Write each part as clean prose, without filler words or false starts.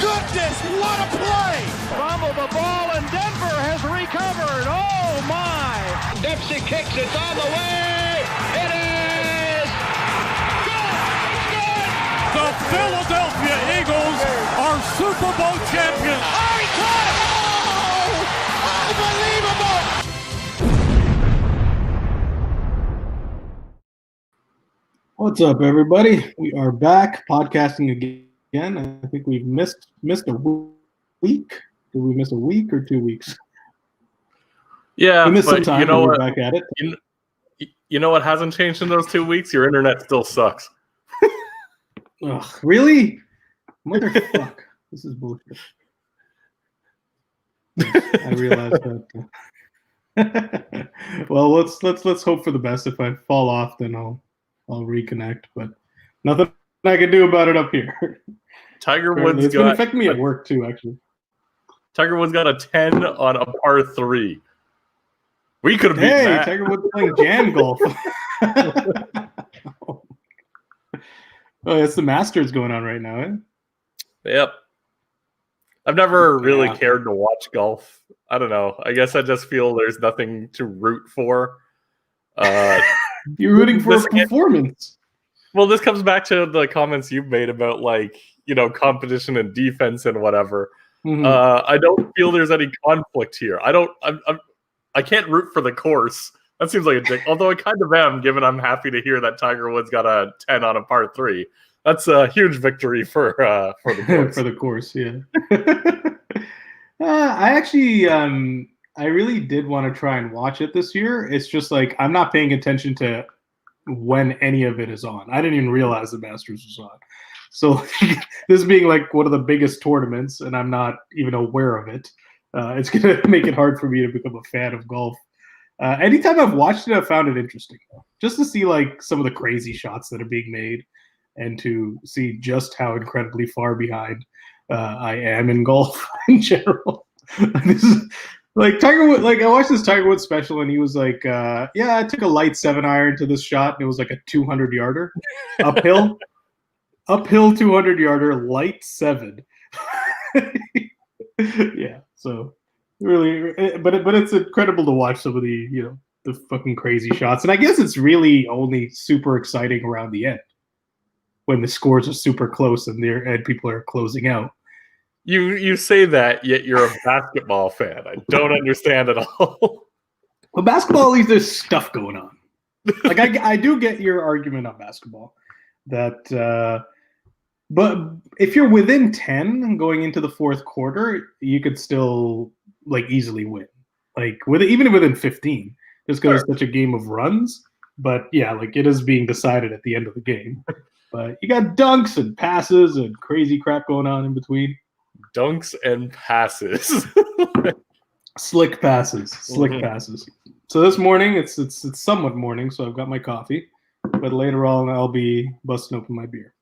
goodness, what a play! Fumble the ball, and Denver has recovered. Oh, my! Dempsey kicks, it's on the way! It is! Good! It's good! The Philadelphia Eagles are Super Bowl champions! Oh, he caught it! Oh! Unbelievable! What's up, everybody? We are back podcasting again. I think we've missed a week. Did we miss a week or 2 weeks? Yeah, we missed but some time. you know we're what? Back at it. You know what hasn't changed in those 2 weeks? Your internet still sucks. Ugh, really? Motherfuck! This is bullshit. I realize that. Well, let's hope for the best. If I fall off, then I'll reconnect. But nothing I can do about it up here. Tiger Woods it's going to affect me at work too. Actually, Tiger Woods got a 10 on a par 3. We could have beaten that. Tiger Woods playing jam golf. Oh, it's the Masters going on right now, eh? Yep. I've never really cared to watch golf. I don't know. I guess I just feel there's nothing to root for. You're rooting for a performance. Well, this comes back to the comments you've made about, like, you know, competition and defense and whatever. Mm-hmm. I don't feel there's any conflict here. I can't root for the course. That seems like a dick. Although I kind of am, given I'm happy to hear that Tiger Woods got a 10 on a par 3. That's a huge victory for the course. For the course, yeah. I actually, I really did want to try and watch it this year. It's just like I'm not paying attention to when any of it is on. I didn't even realize the Masters was on. So this being like one of the biggest tournaments, and I'm not even aware of it, it's going to make it hard for me to become a fan of golf. Anytime I've watched it, I've found it interesting, just to see like some of the crazy shots that are being made, and to see just how incredibly far behind I am in golf in general. This is like Tiger Woods. Like I watched this Tiger Woods special, and he was like, "Yeah, I took a light 7-iron to this shot, and it was like a 200-yarder uphill, 200-yarder, light 7." Yeah, so really, but it's incredible to watch some of the the fucking crazy shots, and I guess it's really only super exciting around the end when the scores are super close and people are closing out. You say that, yet you're a basketball fan. I don't understand at all. Well, basketball, at least there's stuff going on. Like I do get your argument on basketball that, but if you're within 10 going into the fourth quarter, you could still like easily win. Like even within 15, just because it's such a game of runs. But yeah, like it is being decided at the end of the game. But you got dunks and passes and crazy crap going on in between. Dunks and passes. Slick passes. Passes. So this morning, it's somewhat morning, so I've got my coffee. But later on, I'll be busting open my beer.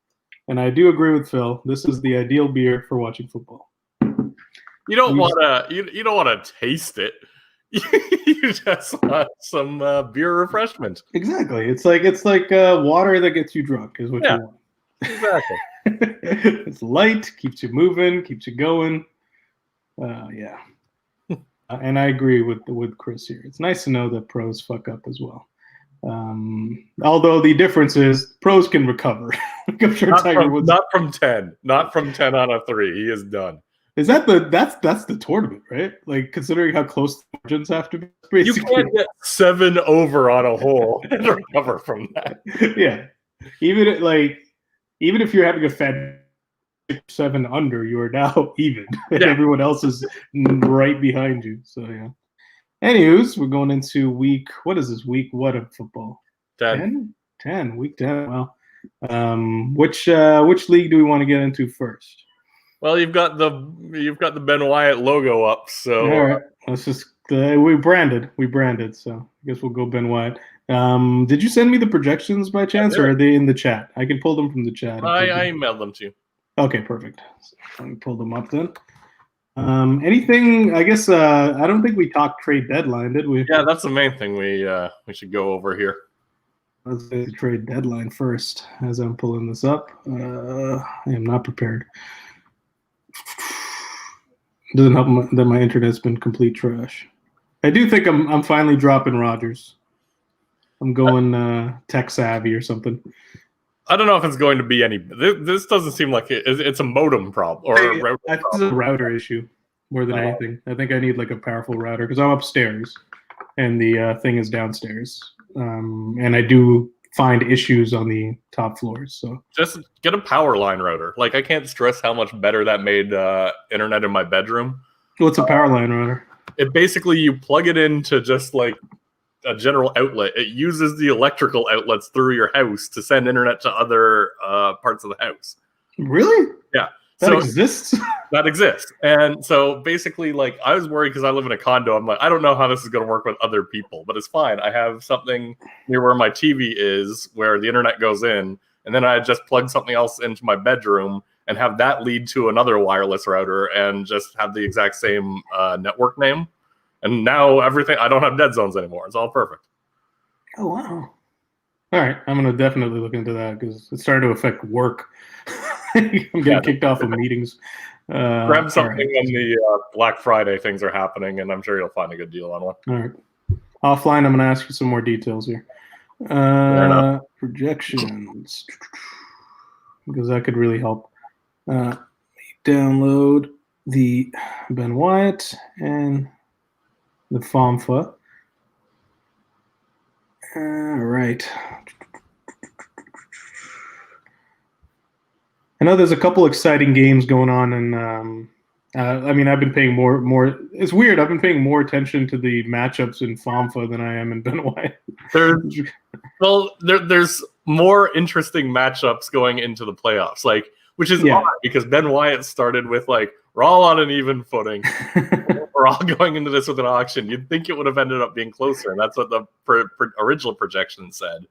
And I do agree with Phil. This is the ideal beer for watching football. You don't want to taste it. You just want some beer refreshment. Exactly. It's like water that gets you drunk is what you want. Exactly. It's light, keeps you moving, keeps you going. Yeah. And I agree with Chris here. It's nice to know that pros fuck up as well. Although the difference is pros can recover. I'm sure Tiger Woods not from 10 on a 3. He is done. Is that that's the tournament, right? Like considering how close the margins have to be. Basically. You can't get 7 over on a hole and recover from that. Yeah, even if you're having a fat 7 under, you are now even, and everyone else is right behind you. So yeah. Anywho's, we're going into week. What is this week? What of football? 10. Week 10. Well, which league do we want to get into first? Well, you've got the Ben Wyatt logo up, so all right. Let's just we branded, so I guess we'll go Ben Wyatt. Did you send me the projections by chance, or are they in the chat? I can pull them from the chat. I emailed them to you. Okay, perfect. So let me pull them up then. Anything? I guess I don't think we talked trade deadline, did we? Yeah, that's the main thing we should go over here. Let's say the trade deadline first. As I'm pulling this up, I am not prepared. Doesn't help that my internet's been complete trash. I do think I'm finally dropping Rogers. I'm going tech savvy or something. I don't know if it's going to be any. This doesn't seem like it's a modem problem or a router I think it's a router issue more than anything. I think I need like a powerful router because I'm upstairs and the thing is downstairs, and I do find issues on the top floors. So just get a power line router. Like I can't stress how much better that made internet in my bedroom. What's a power line router? It basically you plug it into just like a general outlet. It uses the electrical outlets through your house to send internet to other parts of the house. Really? Yeah. That exists? That exists. And so basically, like, I was worried because I live in a condo. I'm like, I don't know how this is going to work with other people, but it's fine. I have something near where my TV is where the internet goes in, and then I just plug something else into my bedroom and have that lead to another wireless router and just have the exact same network name. And now everything, I don't have dead zones anymore. It's all perfect. Oh, wow. All right. I'm going to definitely look into that because it's starting to affect work. I'm getting kicked off of meetings. Grab something when the Black Friday things are happening, and I'm sure you'll find a good deal on one. All right. Offline, I'm going to ask you some more details here. Projections. Because that could really help. Download the Ben Wyatt and the FOMFA. All right. I know there's a couple exciting games going on, and I mean, I've been paying more. It's weird. I've been paying more attention to the matchups in FOMFA than I am in Ben Wyatt. There's more interesting matchups going into the playoffs, like which is odd because Ben Wyatt started with like we're all on an even footing. We're all going into this with an auction. You'd think it would have ended up being closer, and that's what the original projection said.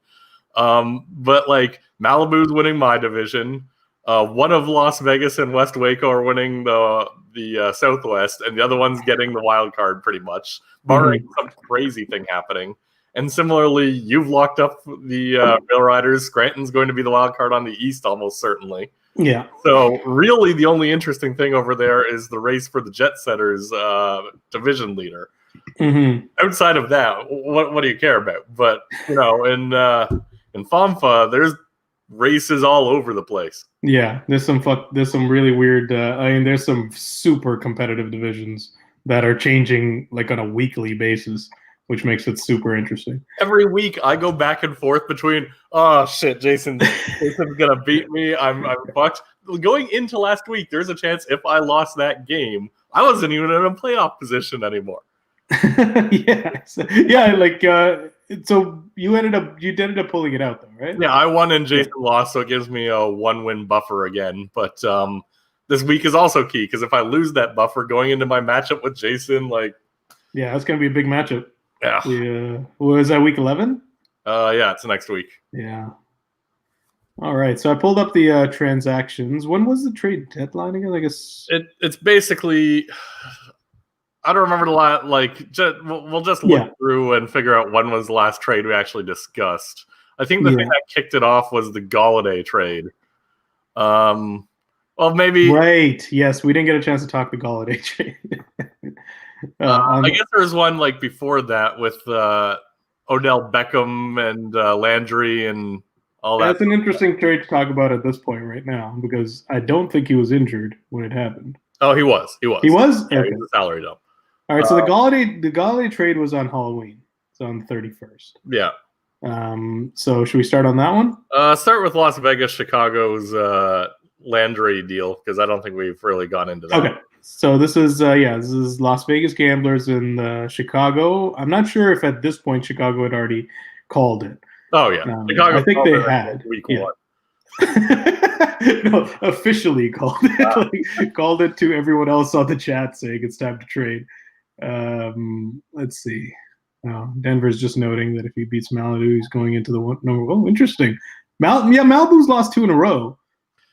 But like Malibu's winning my division. One of Las Vegas and West Waco are winning the Southwest, and the other one's getting the wild card pretty much, barring some crazy thing happening. And similarly, you've locked up the Rail Riders. Scranton's going to be the wild card on the East almost certainly. Yeah. So really the only interesting thing over there is the race for the Jet Setters division leader. Outside of that, what do you care about? But, you know, in FOMFA, there's races all over the place. Yeah, there's some really weird. I mean, there's some super competitive divisions that are changing like on a weekly basis, which makes it super interesting. Every week, I go back and forth between, oh shit, Jason's gonna beat me. I'm fucked. Going into last week, there's a chance if I lost that game, I wasn't even in a playoff position anymore. Yeah, like so you ended up pulling it out though, right? Yeah, I won and Jason lost, so it gives me a 1-win buffer again. But this week is also key because if I lose that buffer going into my matchup with Jason, like that's gonna be a big matchup. Yeah. Was that week 11? Yeah, it's next week. Yeah. All right, so I pulled up the transactions. When was the trade deadline again? I guess it's basically. I don't remember the last. Like, we'll just look through and figure out when was the last trade we actually discussed. I think the thing that kicked it off was the Galladay trade. Well, maybe. Right. Yes, we didn't get a chance to talk the Galladay trade. I guess there was one like before that with Odell Beckham and Landry and all that. That's an interesting trade to talk about at this point right now because I don't think he was injured when it happened. Oh, he was. He was. He was? Yeah, he was a salary dump. All right, so the Galladay trade was on Halloween. It's on the 31st. Yeah. So should we start on that one? Start with Las Vegas, Chicago's Landry deal because I don't think we've really gone into that. Okay. So this is Las Vegas Gamblers in Chicago. I'm not sure if at this point Chicago had already called it. Oh yeah, Chicago. I think they had week one. No, officially called it. Like, called it to everyone else on the chat saying it's time to trade. Let's see. Denver's just noting that if he beats Malibu, he's going into the number. Oh, interesting. Malibu's lost 2 in a row.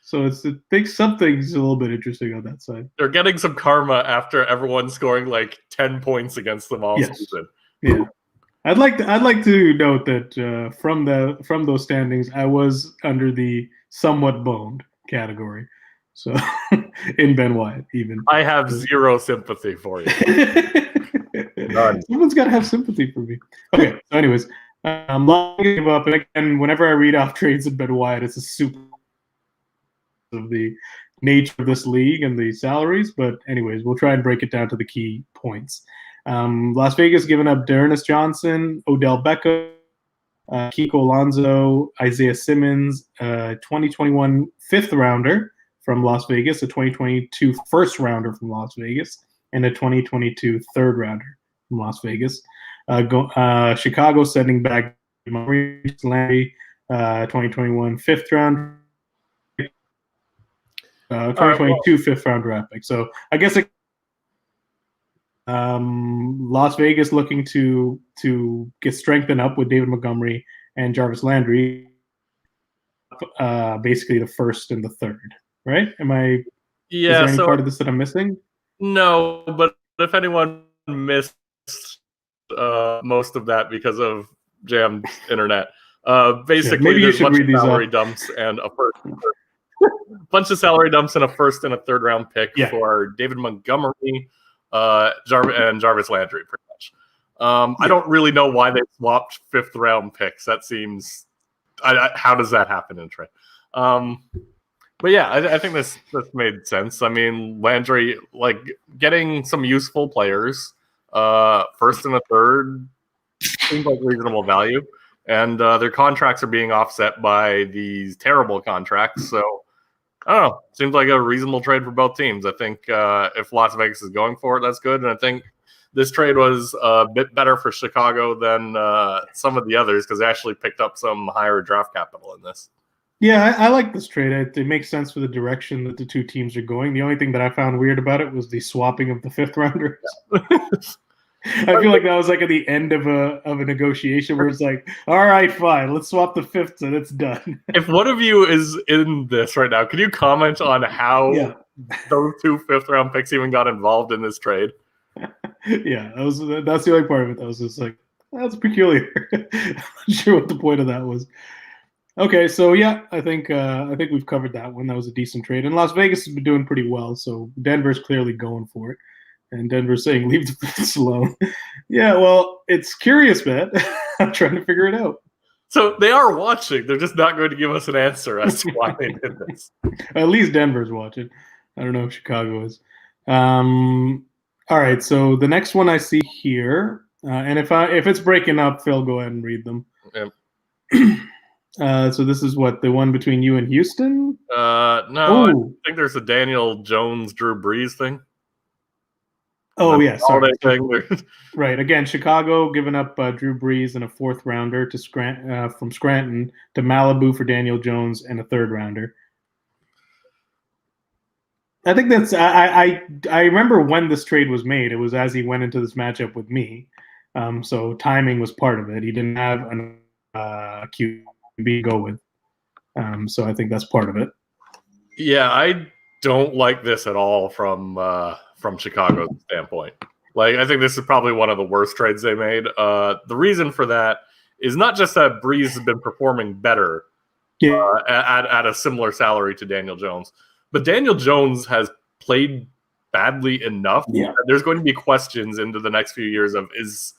So I think something's a little bit interesting on that side. They're getting some karma after everyone scoring like 10 points against them all season. Yeah. I'd like to note that from those standings, I was under the somewhat boned category. So in Ben Wyatt, even. I have zero sympathy for you. Someone's got to have sympathy for me. Okay, so anyways, I'm not going to give up. And again, whenever I read off trades in Ben Wyatt, it's a super of the nature of this league and the salaries. But anyways, we'll try and break it down to the key points. Las Vegas giving up D'Ernest Johnson, Odell Beckham, Kiko Alonso, Isaiah Simmons, 2021 fifth rounder from Las Vegas, a 2022 first rounder from Las Vegas, and a 2022 third rounder from Las Vegas. Chicago sending back Landry, 2021 fifth round, 2022 fifth round draft pick. So I guess Las Vegas looking to get strengthened up with David Montgomery and Jarvis Landry, basically the first and the third, right? Is there any part of this that I'm missing? No, but if anyone missed most of that because of jammed internet, basically there's a bunch of salary dumps and a first and a third round pick for David Montgomery, Jarvis Landry, pretty much. I don't really know why they swapped fifth round picks. That seems, how does that happen in trade? But yeah, I think this made sense. I mean, Landry, like, getting some useful players, first and a third, seems like reasonable value, and their contracts are being offset by these terrible contracts. So I don't know. Seems like a reasonable trade for both teams. I think if Las Vegas is going for it, that's good. And I think this trade was a bit better for Chicago than some of the others because they actually picked up some higher draft capital in this. Yeah, I like this trade. It makes sense for the direction that the two teams are going. The only thing that I found weird about it was the swapping of the fifth rounders. I feel like that was like at the end of a negotiation where it's like, all right, fine, let's swap the fifths and it's done. If one of you is in this right now, can you comment on how those two fifth round picks even got involved in this trade? Yeah, that's the only part of it that was just like, that's peculiar. I'm not sure what the point of that was. Okay, so yeah, I think we've covered that one. That was a decent trade, and Las Vegas has been doing pretty well. So Denver's clearly going for it, and Denver's saying leave the fifths alone. Yeah, well, it's curious, man. I'm trying to figure it out. So they are watching. They're just not going to give us an answer as to why they did this. At least Denver's watching. I don't know if Chicago is. All right, so the next one I see here, and if it's breaking up, Phil, go ahead and read them. Yeah. So this is what, the one between you and Houston? No, I think there's a Daniel Jones, Drew Brees thing. Oh, yeah, sorry. Thing. Right, again, Chicago giving up Drew Brees and a fourth rounder to from Scranton to Malibu for Daniel Jones and a third rounder. I think that's I remember when this trade was made. It was as he went into this matchup with me, so timing was part of it. He didn't have an QB to go with, so I think that's part of it. Yeah, I don't like this at all from Chicago's standpoint. Like, I think this is probably one of the worst trades they made. The reason for that is not just that Brees has been performing better at a similar salary to Daniel Jones, but Daniel Jones has played badly enough. Yeah. There's going to be questions into the next few years of is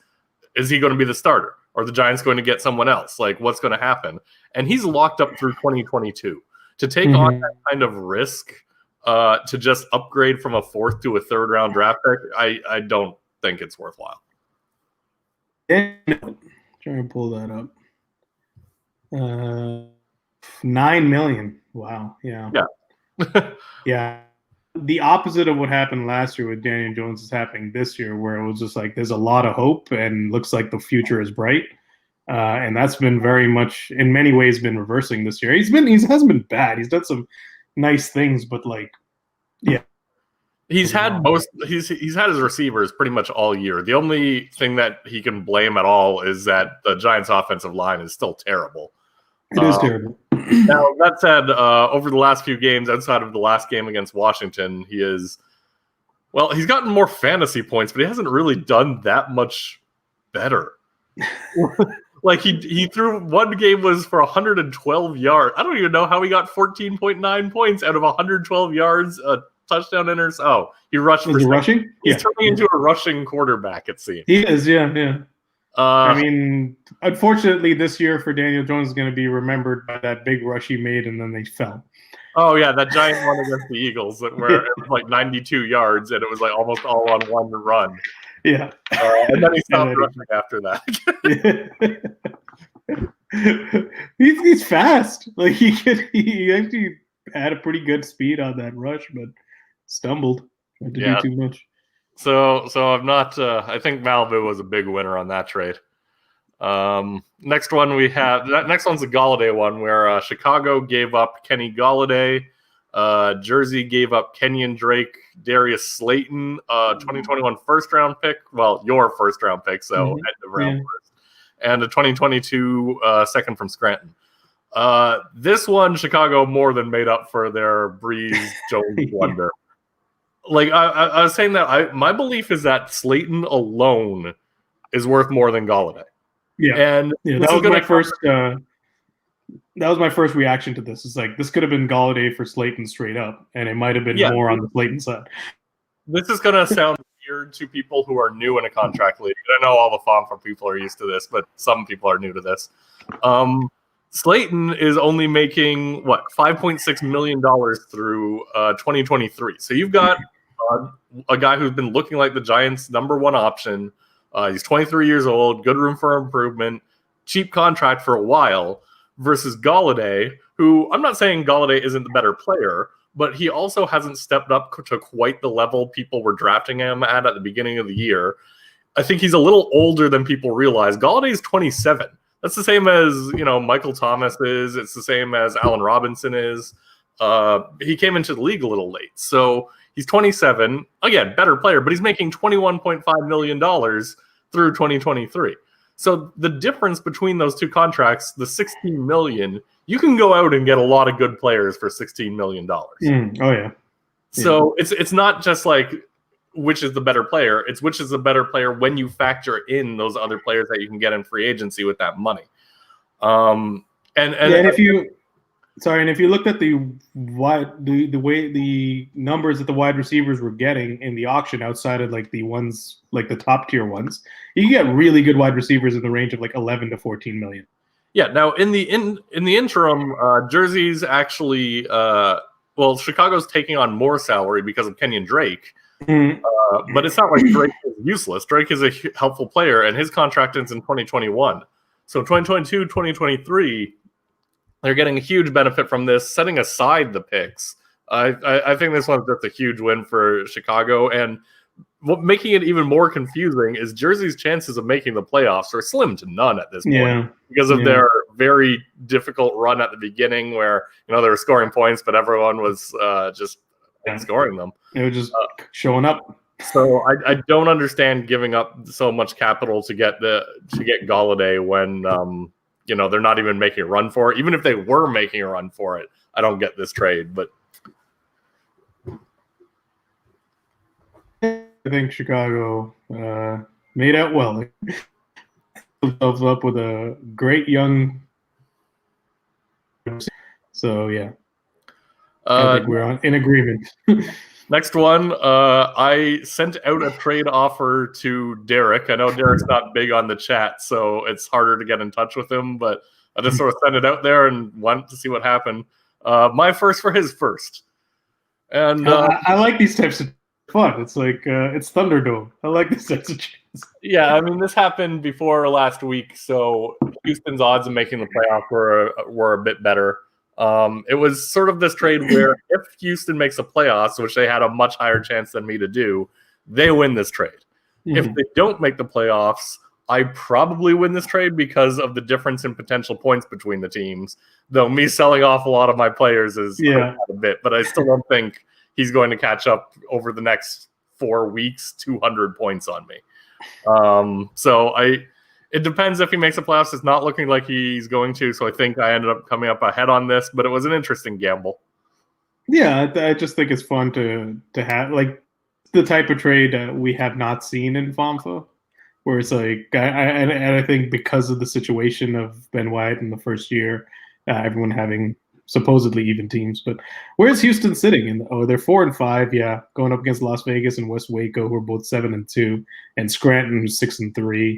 he going to be the starter? Or the Giants going to get someone else? Like, what's going to happen? And he's locked up through 2022. To take on that kind of risk to just upgrade from a fourth to a third round draft pick, I don't think it's worthwhile. Trying to pull that up. $9 million. Wow. Yeah. Yeah. The opposite of what happened last year with Daniel Jones is happening this year, where it was just like there's a lot of hope and looks like the future is bright. And that's been very much, in many ways, been reversing this year. He hasn't been bad. He's done some nice things, but like, yeah. He's had his receivers pretty much all year. The only thing that he can blame at all is that the Giants' offensive line is still terrible. It is terrible. Now, that said, over the last few games, outside of the last game against Washington, he's gotten more fantasy points, but he hasn't really done that much better. Like, he threw, one game was for 112 yards. I don't even know how he got 14.9 points out of 112 yards, touchdown he rushed for Is he rushing? He's turning into a rushing quarterback, it seems. He is, yeah. I mean, unfortunately, this year for Daniel Jones is going to be remembered by that big rush he made, and then they fell. Oh, yeah, that giant one against the Eagles where it was like 92 yards, and it was like almost all on one run. Yeah. And then he stopped rushing after that. He's fast. Like he actually had a pretty good speed on that rush, but stumbled. Had to do too much. So I'm not. I think Malibu was a big winner on that trade. Next one we have. Next one's the Galladay one, where Chicago gave up Kenny Galladay, Jersey gave up Kenyon Drake, Darius Slayton, 2021 first round pick. Well, your first round pick, so end of round first, and a 2022 second from Scranton. This one, Chicago more than made up for their Breeze Jones blunder. Like I was saying that my belief is that Slayton alone is worth more than Galladay. Yeah, and that was my first. That was my first reaction to this. It's like this could have been Galladay for Slayton straight up, and it might have been more on the Slayton side. This is going to sound weird to people who are new in a contract league. I know all the FOMFA people are used to this, but some people are new to this. Slayton is only making $5.6 million through 2023. So you've got a guy who's been looking like the Giants' number one option. He's 23 years old, good room for improvement, cheap contract for a while, versus Galladay, who I'm not saying Galladay isn't the better player, but he also hasn't stepped up to quite the level people were drafting him at the beginning of the year. I think he's a little older than people realize. Galladay's 27. That's the same as, Michael Thomas is. It's the same as Allen Robinson is. He came into the league a little late. So he's 27. Again, better player, but he's making $21.5 million through 2023. So the difference between those two contracts, the $16 million, you can go out and get a lot of good players for $16 million. Oh, yeah. So it's not just like which is the better player. It's which is the better player when you factor in those other players that you can get in free agency with that money. And if you looked at the way the numbers that the wide receivers were getting in the auction outside of like the ones like the top tier ones, you get really good wide receivers in the range of like 11 to 14 million. Yeah. Now in the interim, Jersey's actually Chicago's taking on more salary because of Kenyon Drake. But it's not like Drake is useless. Drake is a helpful player, and his contract ends in 2021. So 2022, 2023, they're getting a huge benefit from this, setting aside the picks. I think this one's just a huge win for Chicago. And what making it even more confusing is Jersey's chances of making the playoffs are slim to none at this point because of their very difficult run at the beginning where, they were scoring points, but everyone was just scoring them. It was just showing up. So I don't understand giving up so much capital to get Galladay when they're not even making a run for it. Even if they were making a run for it, I don't get this trade. But I think Chicago made out well. Themselves up with a great young. So yeah. I think we're in agreement. Next one, I sent out a trade offer to Derek. I know Derek's not big on the chat, so it's harder to get in touch with him, but I just sort of sent it out there and wanted to see what happened. My first for his first. And I like these types of fun. It's like it's Thunderdome. I like these types of trades. Yeah, I mean, this happened before last week, so Houston's odds of making the playoff were a bit better. It was sort of this trade where if Houston makes the playoffs, which they had a much higher chance than me to do, they win this trade. Mm-hmm. If they don't make the playoffs, I probably win this trade because of the difference in potential points between the teams. Though me selling off a lot of my players is a bit, but I still don't think he's going to catch up over the next 4 weeks, 200 points on me. It depends if he makes the playoffs. It's not looking like he's going to, so I think I ended up coming up ahead on this, but it was an interesting gamble. Yeah, I just think it's fun to have, like, the type of trade that we have not seen in FOMFA, where it's like, I think because of the situation of Ben White in the first year, everyone having supposedly even teams. But where's Houston sitting? They're 4-5, yeah, going up against Las Vegas and West Waco, who are both 7-2, and Scranton, who's 6-3.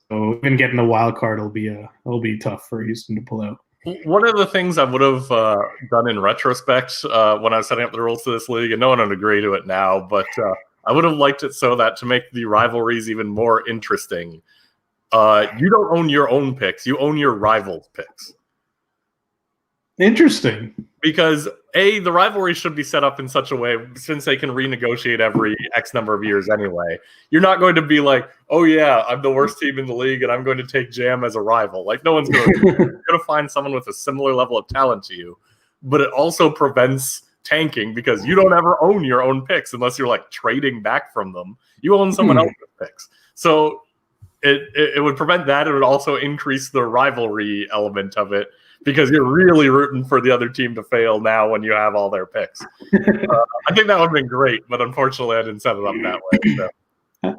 So even getting the wild card will be tough for Houston to pull out. One of the things I would have done in retrospect when I was setting up the rules to this league, and no one would agree to it now, but I would have liked it so that to make the rivalries even more interesting, you don't own your own picks, you own your rivals' picks. Interesting. Because the rivalry should be set up in such a way, since they can renegotiate every X number of years anyway. You're not going to be like, oh yeah, I'm the worst team in the league and I'm going to take Jam as a rival. Like, no one's going to. You're going to find someone with a similar level of talent to you. But it also prevents tanking because you don't ever own your own picks unless you're like trading back from them. You own someone else's picks. So it would prevent that. It would also increase the rivalry element of it, because you're really rooting for the other team to fail now when you have all their picks. I think that would have been great, but unfortunately I didn't set it up that way. So.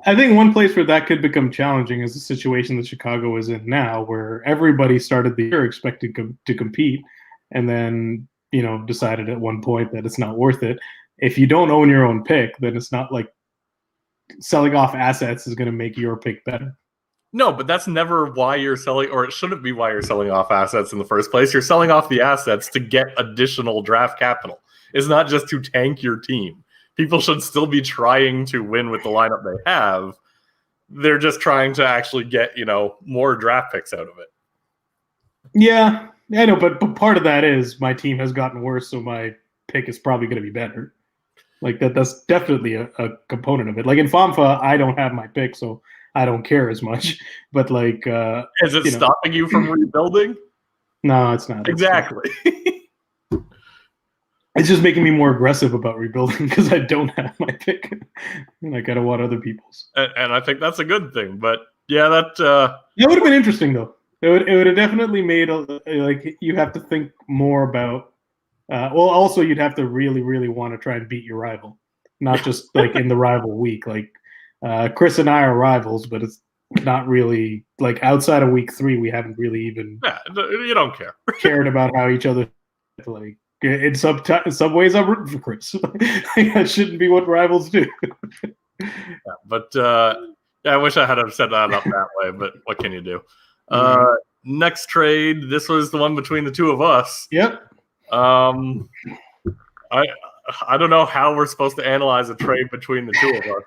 I think one place where that could become challenging is the situation that Chicago is in now, where everybody started the year expected to compete and then, decided at one point that it's not worth it. If you don't own your own pick, then it's not like selling off assets is going to make your pick better. No, but that's never why you're selling, or it shouldn't be why you're selling off assets in the first place. You're selling off the assets to get additional draft capital. It's not just to tank your team. People should still be trying to win with the lineup they have. They're just trying to actually get, more draft picks out of it. Yeah, I know, but part of that is my team has gotten worse, so my pick is probably going to be better. Like that's definitely a component of it. Like in FOMFA, I don't have my pick, so I don't care as much, but like, is it stopping you from rebuilding? No, it's not. Exactly. It's just making me more aggressive about rebuilding because I don't have my pick, and I gotta want other people's. And I think that's a good thing. But yeah, that it would have been interesting though. It would have definitely made like you have to think more about. Also, you'd have to really, really want to try and beat your rival, not just like in the rival week, like. Chris and I are rivals, but it's not really like outside of week 3, we haven't really even. Yeah, you don't care. Cared about how each other like. In some ways, I'm rooting for Chris. That shouldn't be what rivals do. Yeah, but I wish I had set that up that way. But what can you do? Next trade. This was the one between the two of us. Yep. I don't know how we're supposed to analyze a trade between the two of us.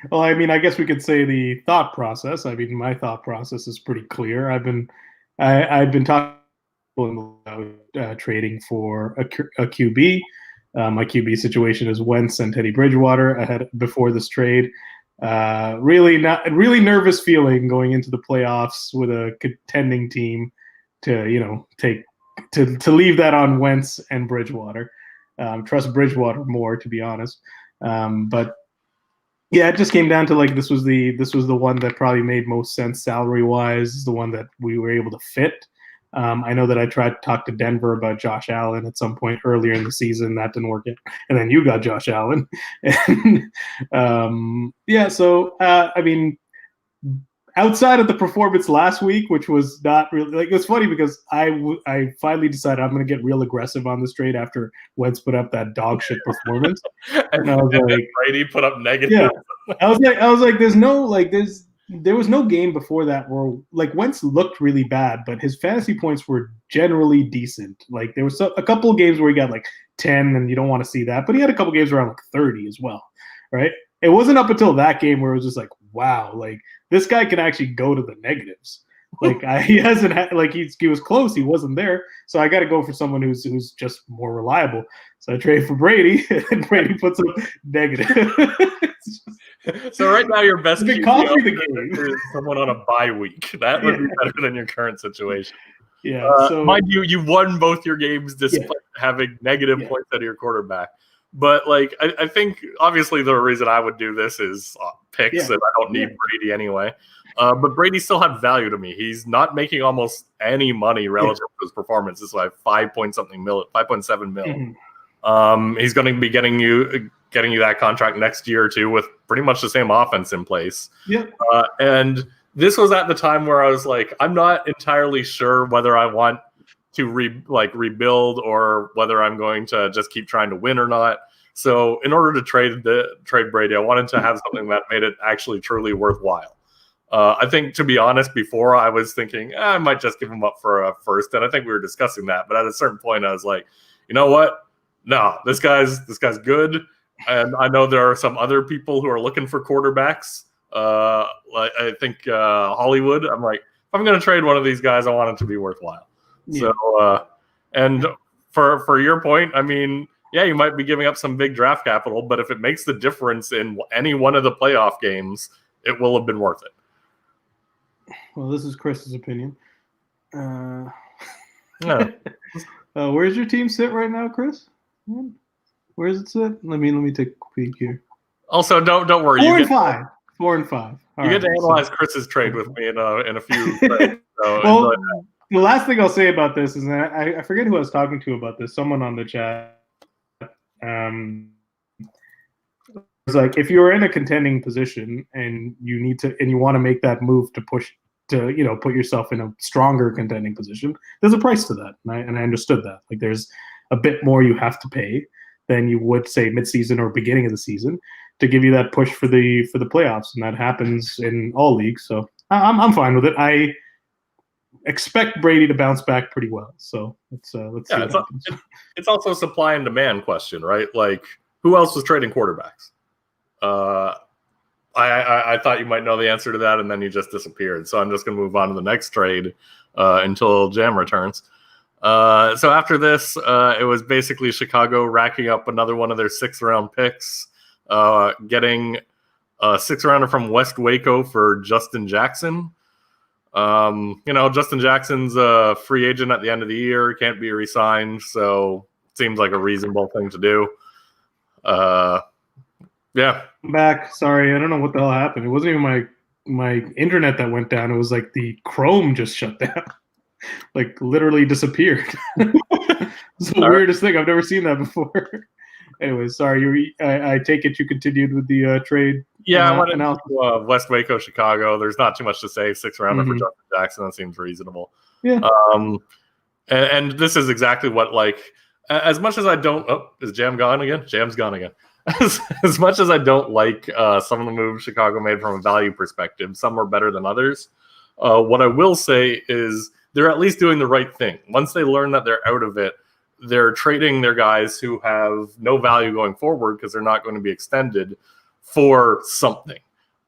Well, I mean, I guess we could say the thought process. I mean, my thought process is pretty clear. I've been talking about trading for a QB. My QB situation is Wentz and Teddy Bridgewater before this trade. Really nervous feeling going into the playoffs with a contending team to leave that on Wentz and Bridgewater. Trust Bridgewater more, to be honest. But yeah, it just came down to like this was the one that probably made most sense salary wise. The one that we were able to fit. I know that I tried to talk to Denver about Josh Allen at some point earlier in the season. That didn't work out. And then you got Josh Allen. And, so, I mean, outside of the performance last week, which was not really like, it's funny because I finally decided I'm going to get real aggressive on this trade after Wentz put up that dog shit performance. and I was like, Brady put up negative. Yeah, I was like, there was no game before that where like Wentz looked really bad, but his fantasy points were generally decent. Like there was a couple of games where he got like 10, and you don't want to see that, but he had a couple of games around like 30 as well, right? It wasn't up until that game where it was just like, wow, like this guy can actually go to the negatives. Like he hasn't had, like he was close, he wasn't there, so I got to go for someone who's just more reliable. So I trade for Brady, and Brady puts up negative. So right now, your best QB is someone on a bye week. That would be better than your current situation. Yeah. So mind you won both your games despite having negative points out of your quarterback. But like, I think obviously the reason I would do this is picks, and I don't need Brady anyway. But Brady still had value to me. He's not making almost any money relative to his performance. This is like 5.7 mil. Mm-hmm. He's going to be getting you that contract next year or two with pretty much the same offense in place. Yep. And this was at the time where I was like, I'm not entirely sure whether I want to rebuild or whether I'm going to just keep trying to win or not. So in order to trade Brady, I wanted to have something that made it actually truly worthwhile. I think, to be honest, before I was thinking I might just give him up for a first, and I think we were discussing that. But at a certain point, I was like, you know what? No, this guy's good, and I know there are some other people who are looking for quarterbacks. I think Hollywood. I'm like, if I'm going to trade one of these guys, I want it to be worthwhile. Yeah. So, and for your point, I mean, yeah, you might be giving up some big draft capital, but if it makes the difference in any one of the playoff games, it will have been worth it. Well, this is Chris's opinion. Yeah. Where's your team sit right now, Chris? Where does it sit? Let me take a peek here. Also, don't worry. 4 and 5. 4 and 5. You get to analyze Chris's trade with me in a few. Trades, so well, the last thing I'll say about this is that I forget who I was talking to about this. Someone on the chat. It's like if you're in a contending position and you want to make that move to push to put yourself in a stronger contending position, there's a price to that, and I understood that. Like there's a bit more you have to pay than you would say midseason or beginning of the season to give you that push for the playoffs, and that happens in all leagues. So I'm fine with it. I expect Brady to bounce back pretty well. So let's see what happens. It's also a supply and demand question, right? Like who else was trading quarterbacks? I thought you might know the answer to that, and then you just disappeared. So I'm just going to move on to the next trade until Jam returns. So after this, it was basically Chicago racking up another one of their 6th-round picks, getting a 6th-rounder from West Waco for Justin Jackson. Justin Jackson's a free agent at the end of the year, can't be re-signed, so it seems like a reasonable thing to do. Yeah. I'm back. Sorry, I don't know what the hell happened. It wasn't even my internet that went down. It was like the Chrome just shut down. Like literally disappeared. It's the weirdest thing. I've never seen that before. Anyway, sorry. I take it you continued with the trade. Yeah, I went into West Waco, Chicago. There's not too much to say. 6th-rounder for Justin Jackson. That seems reasonable. Yeah. And this is exactly what, like, as much as I don't. Oh, is Jam gone again? Jam's gone again. As much as I don't like some of the moves Chicago made from a value perspective, some were better than others. What I will say is they're at least doing the right thing. Once they learn that they're out of it, they're trading their guys who have no value going forward because they're not going to be extended for something.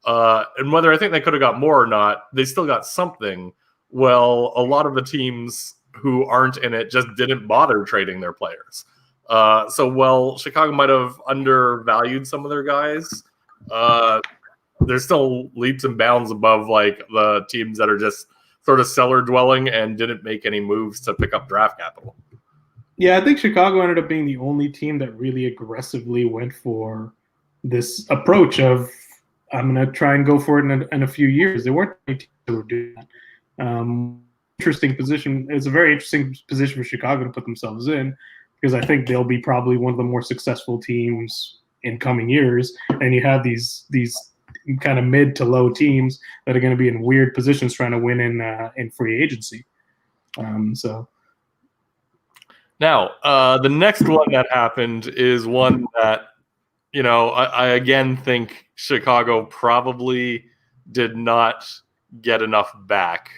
And whether I think they could have got more or not, they still got something. Well, a lot of the teams who aren't in it just didn't bother trading their players. So while Chicago might have undervalued some of their guys, they're still leaps and bounds above like the teams that are just sort of cellar dwelling and didn't make any moves to pick up draft capital. Yeah, I think Chicago ended up being the only team that really aggressively went for this approach of I'm going to try and go for it in a few years. There weren't any teams that were doing that. Interesting position. It's a very interesting position for Chicago to put themselves in, because I think they'll be probably one of the more successful teams in coming years. And you have these kind of mid to low teams that are going to be in weird positions trying to win in free agency. Now, the next one that happened is one that, I again think Chicago probably did not get enough back.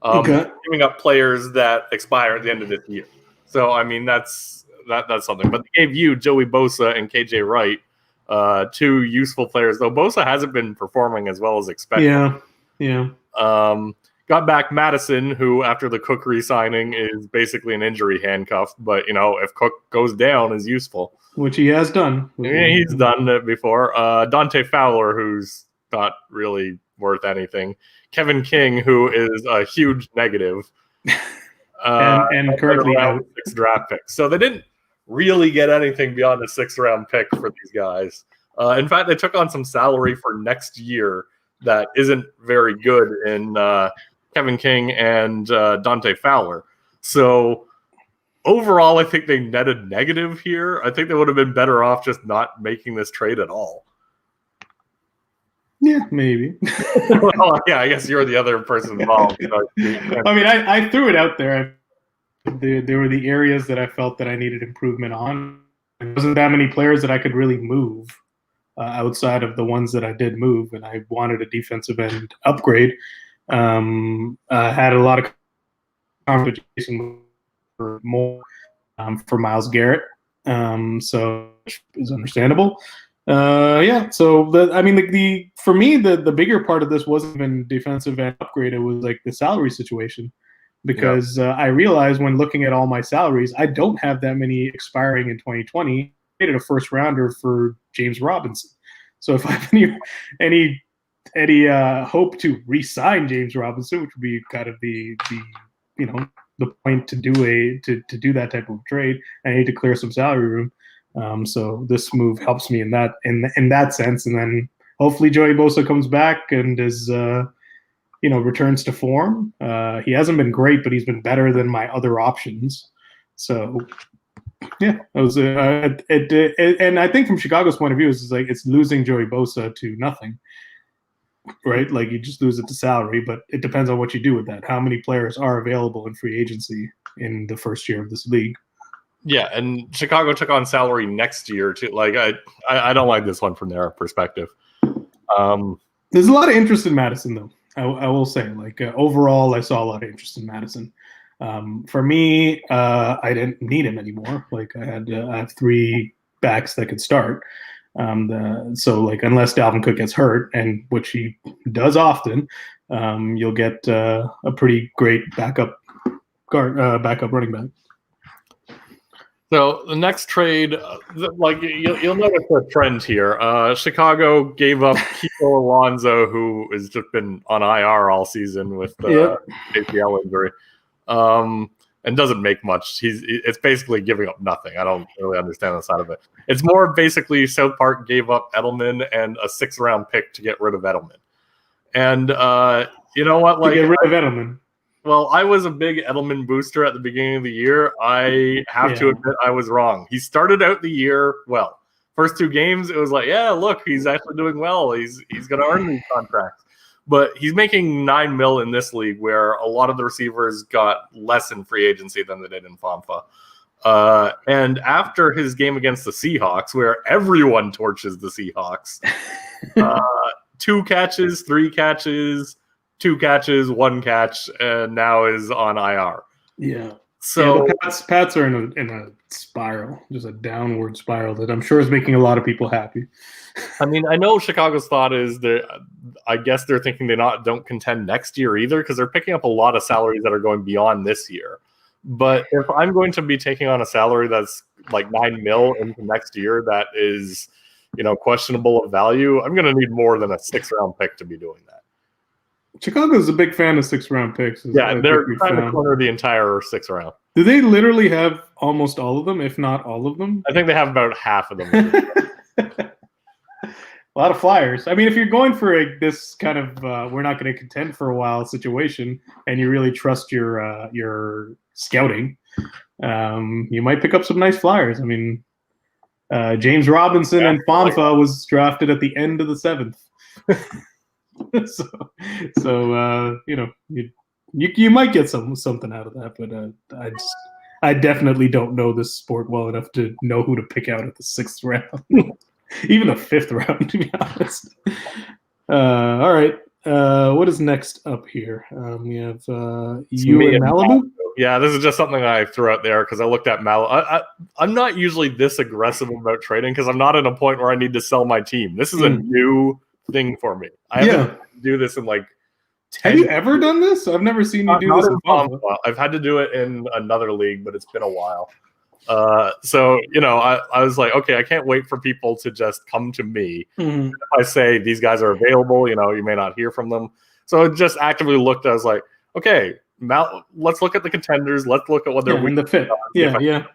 Giving up players that expire at the end of this year. So, I mean, that's something. But they gave you Joey Bosa and KJ Wright, 2 useful players, though Bosa hasn't been performing as well as expected. Yeah. Got back Madison, who after the Cook re-signing is basically an injury handcuff, but if Cook goes down, is useful, which he has done. Yeah, he's done it before. Dante Fowler, who's not really worth anything. Kevin King, who is a huge negative, and currently out 6 draft picks. So they didn't really get anything beyond a 6th-round pick for these guys. In fact, they took on some salary for next year that isn't very good in Kevin King and Dante Fowler. So overall, I think they netted negative here. I think they would have been better off just not making this trade at all. Yeah, maybe. Well, yeah, I guess you're the other person involved. I mean, I threw it out there. there were the areas that I felt that I needed improvement on. There wasn't that many players that I could really move outside of the ones that I did move, and I wanted a defensive end upgrade. I had a lot of competition for more for Myles Garrett, so it's understandable. So for me, the bigger part of this wasn't even defensive end upgrade. It was like the salary situation, because I realized when looking at all my salaries, I don't have that many expiring in 2020. I traded a first rounder for James Robinson. So if I have any hope to re-sign James Robinson, which would be kind of the point to do that type of trade, I need to clear some salary room. So this move helps me in that sense, and then hopefully Joey Bosa comes back and is returns to form. He hasn't been great, but he's been better than my other options. So yeah, it was and I think from Chicago's point of view, it's losing Joey Bosa to nothing, right? Like you just lose it to salary, but it depends on what you do with that. How many players are available in free agency in the first year of this league? Yeah, and Chicago took on salary next year too. Like I don't like this one from their perspective. There's a lot of interest in Madison, though. I will say, overall, I saw a lot of interest in Madison. For me, I didn't need him anymore. I have 3 backs that could start. So unless Dalvin Cook gets hurt, and which he does often, you'll get a pretty great backup running back. So the next trade, you'll notice a trend here. Chicago gave up Kiko Alonso, who has just been on IR all season with ACL injury, and doesn't make much. It's basically giving up nothing. I don't really understand the side of it. It's more basically South Park gave up Edelman and a 6th-round pick to get rid of Edelman. And you know what? To get rid of Edelman. Well, I was a big Edelman booster at the beginning of the year. I have to admit I was wrong. He started out the year well. First 2 games, it was like, yeah, look, he's actually doing well. He's going to earn these contracts. But he's making $9 million in this league, where a lot of the receivers got less in free agency than they did in FOMFA. And after his game against the Seahawks, where everyone torches the Seahawks, 2 catches, 3 catches, 2 catches, 1 catch, and now is on IR. Yeah. So Pats are in a spiral, just a downward spiral that I'm sure is making a lot of people happy. I mean, I know Chicago's thought is that I guess they're thinking they don't contend next year either, because they're picking up a lot of salaries that are going beyond this year. But if I'm going to be taking on a salary that's like $9 million into next year, that is, questionable of value, I'm going to need more than a 6th-round pick to be doing that. Chicago's a big fan of 6th-round picks. Yeah, they're trying to corner the entire 6th round. Do they literally have almost all of them, if not all of them? I think they have about half of them. A lot of flyers. I mean, if you're going for this kind of we're not going to contend for a while situation, and you really trust your scouting, you might pick up some nice flyers. I mean, James Robinson and FOMFA was drafted at the end of the 7th. so you might get something out of that, but I definitely don't know this sport well enough to know who to pick out at the 6th round, even the 5th round, to be honest. All right, what is next up here? We have you and Malibu. Yeah, this is just something I threw out there because I looked at Malibu. I'm not usually this aggressive about trading because I'm not at a point where I need to sell my team. This is a new thing for me. I haven't do this in 10 Have you ever done this? I've never seen you do this in FOMFA. I've had to do it in another league, but it's been a while. So I was like, okay, I can't wait for people to just come to me. Mm-hmm. If I say these guys are available, you may not hear from them. So I just actively looked. I was like, okay, let's look at the contenders. Let's look at what they're in the fit. Yeah.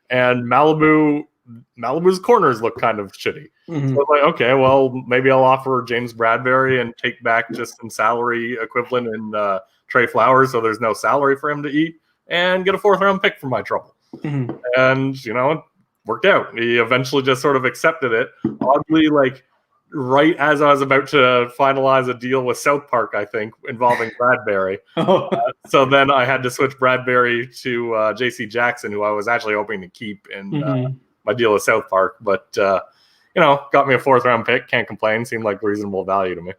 And Malibu's corners look kind of shitty. Mm-hmm. So I was like, okay, well, maybe I'll offer James Bradbury and take back just some salary equivalent in Trey Flowers, so there's no salary for him to eat, and get a 4th-round pick for my trouble. Mm-hmm. And, it worked out. He eventually just sort of accepted it. Oddly, right as I was about to finalize a deal with South Park, I think, involving Bradbury. So then I had to switch Bradbury to J.C. Jackson, who I was actually hoping to keep in my deal with South Park. But, got me a 4th-round pick. Can't complain. Seemed like reasonable value to me.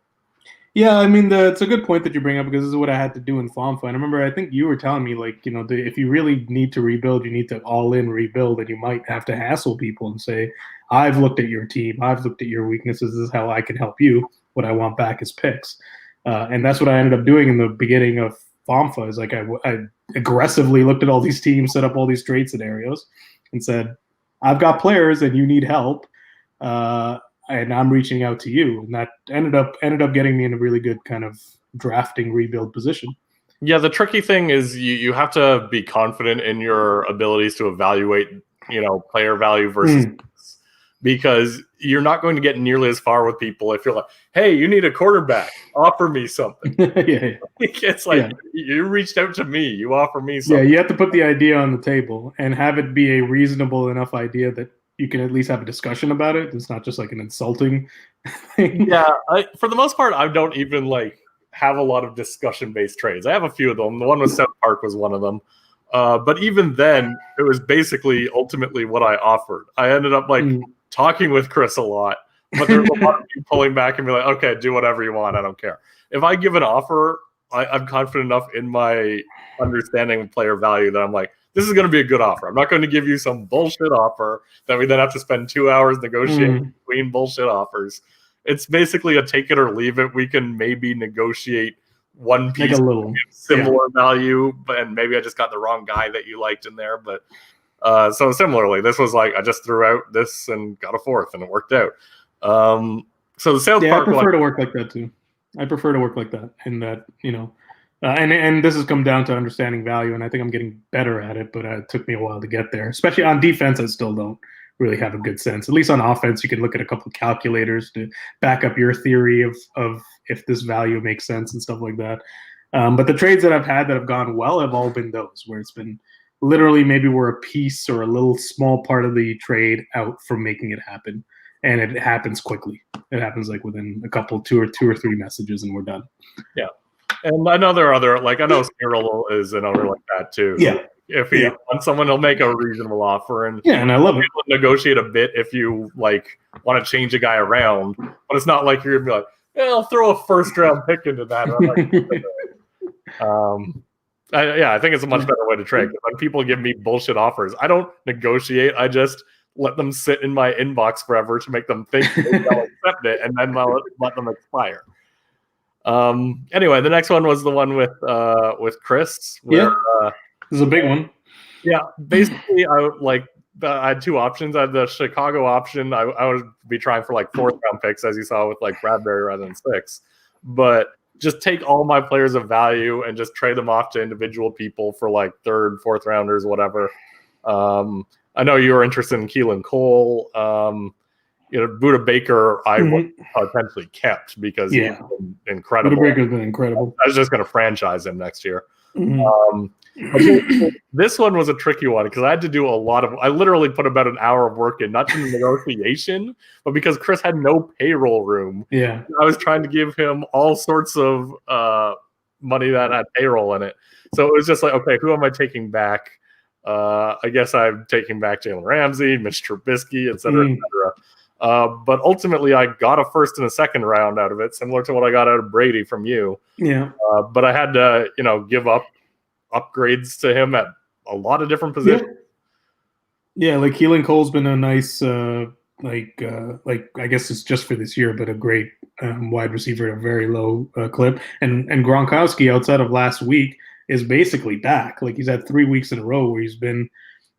Yeah, I mean, it's a good point that you bring up because this is what I had to do in FOMFA. And I remember, I think you were telling me, like, if you really need to rebuild, you need to all-in rebuild, and you might have to hassle people and say, I've looked at your team, I've looked at your weaknesses, this is how I can help you. What I want back is picks. And that's what I ended up doing in the beginning of FOMFA is, like, I aggressively looked at all these teams, set up all these trade scenarios, and said, I've got players and you need help. And I'm reaching out to you, and that ended up getting me in a really good kind of drafting rebuild position. Yeah, the tricky thing is you have to be confident in your abilities to evaluate, player value versus because you're not going to get nearly as far with people if you're like, hey, you need a quarterback, offer me something. Yeah. It's like you reached out to me, you offer me something. Yeah, you have to put the idea on the table and have it be a reasonable enough idea that you can at least have a discussion about it. It's not just like an insulting thing. Yeah, for the most part, I don't even have a lot of discussion-based trades. I have a few of them. The one with South Park was one of them. But even then, it was basically ultimately what I offered. I ended up talking with Chris a lot, but there's a lot of you pulling back and be like, okay, do whatever you want. I don't care. If I give an offer, I'm confident enough in my understanding of player value that I'm like, this is going to be a good offer. I'm not going to give you some bullshit offer that we then have to spend 2 hours negotiating between bullshit offers. It's basically a take it or leave it. We can maybe negotiate one piece like a little similar value, and maybe I just got the wrong guy that you liked in there. But so similarly, this was like I just threw out this and got a 4th, and it worked out. So the South Park I prefer to work like that too. I prefer to work like that, in that and this has come down to understanding value, and I think I'm getting better at it, but it took me a while to get there. Especially on defense, I still don't really have a good sense. At least on offense, you can look at a couple of calculators to back up your theory of if this value makes sense and stuff like that. But the trades that I've had that have gone well have all been those where it's been literally maybe we're a piece or a little small part of the trade out from making it happen. And it happens quickly. It happens like within a couple, two or three messages, and we're done. Yeah. And I know there are other, I know Cyril is an owner like that too. Yeah. If he wants someone, he'll make a reasonable offer. And I love it. Negotiate a bit if you want to change a guy around. But it's not like you're going to be like, I'll throw a 1st-round pick into that. I think it's a much better way to trade. When people give me bullshit offers, I don't negotiate. I just let them sit in my inbox forever to make them think they'll accept it, and then I'll let them expire. Anyway, the next one was the one with Chris. Where, this is a big one. Yeah, basically, I had 2 options. I had the Chicago option. I would be trying for 4th-round picks, as you saw with Bradbury rather than 6. But just take all my players of value and just trade them off to individual people for 3rd, 4th rounders, whatever. I know you were interested in Keelan Cole. Buda Baker, I would potentially kept because he's been incredible. Buda Baker's been incredible. I was just going to franchise him next year. This one was a tricky one because I had to do I literally put about an hour of work in, not in negotiation, but because Chris had no payroll room. Yeah. I was trying to give him all sorts of money that had payroll in it. So it was just okay, who am I taking back? I guess I'm taking back Jalen Ramsey, Mitch Trubisky, et cetera, et cetera. But ultimately, I got a 1st and a 2nd round out of it, similar to what I got out of Brady from you. Yeah. But I had to, give up upgrades to him at a lot of different positions. Yeah, Keelan Cole's been a nice, I guess it's just for this year, but a great wide receiver at a very low clip. And Gronkowski, outside of last week, is basically back. He's had 3 weeks in a row where he's been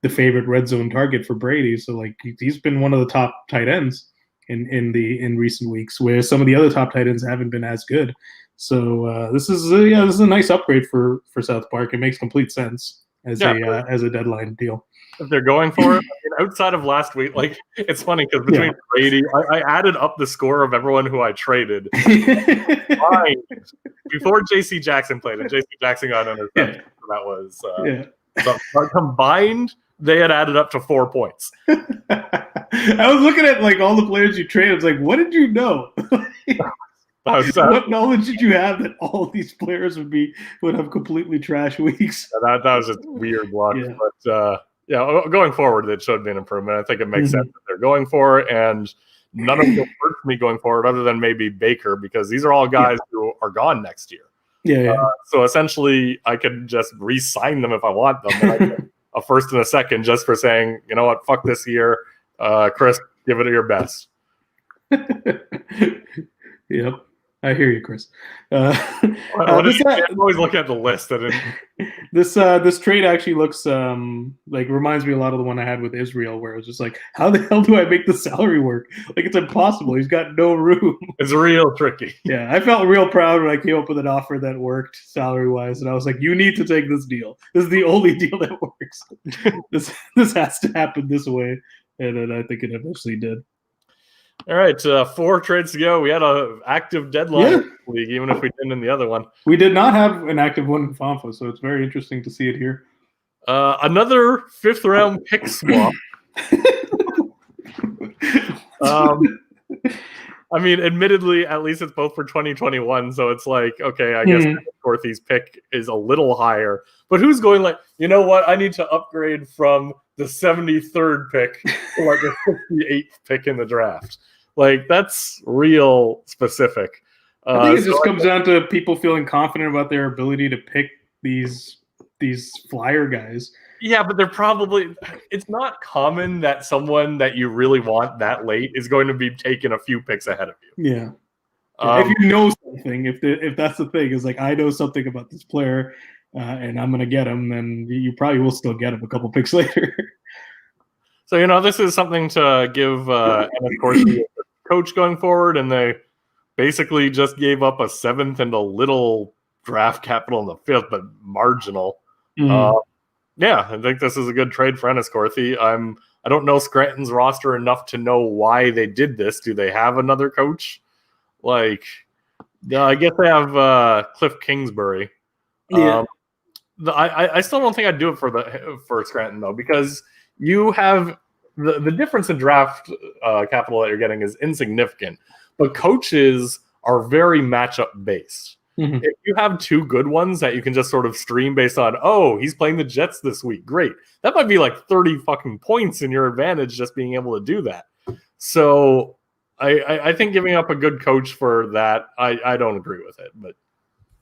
the favorite red zone target for Brady. So he's been one of the top tight ends in recent weeks, where some of the other top tight ends haven't been as good. So this is a nice upgrade for South Park. It makes complete sense as a deadline deal. If they're going for it, outside of last week, it's funny because between Brady, I added up the score of everyone who I traded. Before J.C. Jackson played, and J.C. Jackson got an interception. So that was but combined, they had added up to 4 points. I was looking at like all the players you traded. I was like, what did you know? What knowledge did you have that all these players would have completely trash weeks? That was just weird luck. Yeah. But going forward, it should be an improvement. I think it makes sense that they're going for it, and none of them hurt me going forward, other than maybe Baker, because these are all guys who are gone next year. Yeah. So essentially, I could just re-sign them if I want them. And I get a first and a second just for saying, you know what, fuck this year, Chris, give it your best. Yep. I hear you, Chris. I'm always looking at the list. This trade actually looks reminds me a lot of the one I had with Israel, where it was just like, how the hell do I make the salary work? Like, it's impossible. He's got no room. It's real tricky. Yeah, I felt real proud when I came up with an offer that worked salary-wise, and I was like, you need to take this deal. This is the only deal that works. This has to happen this way, and then I think it eventually did. All right, 4 trades to go. We had an active deadline league, even if we didn't in the other one. We did not have an active one in FOMFA, so it's very interesting to see it here. Another 5th-round pick swap. I mean, admittedly, at least it's both for 2021, so it's like, okay, I guess Dorothy's pick is a little higher. But who's going like, you know what, I need to upgrade from the 73rd pick to like the 58th pick in the draft? Like, that's real specific. I think it just comes down to people feeling confident about their ability to pick these flyer guys. Yeah, but they're probably – it's not common that someone that you really want that late is going to be taking a few picks ahead of you. Yeah. If you know something, if that's the thing, is like, I know something about this player and I'm going to get him, then you probably will still get him a couple picks later. So, this is something to give and of course the coach going forward, and they basically just gave up a 7th and a little draft capital in the 5th, but marginal. Yeah, I think this is a good trade for Enniscorthy. I don't know Scranton's roster enough to know why they did this. Do they have another coach? Like, I guess they have Cliff Kingsbury. Yeah. I still don't think I'd do it for Scranton though, because you have the difference in draft capital that you're getting is insignificant, but coaches are very matchup based. If you have 2 good ones that you can just sort of stream based on, oh, he's playing the Jets this week, great. That might be like 30 fucking points in your advantage just being able to do that. So I think giving up a good coach for that, I don't agree with it. But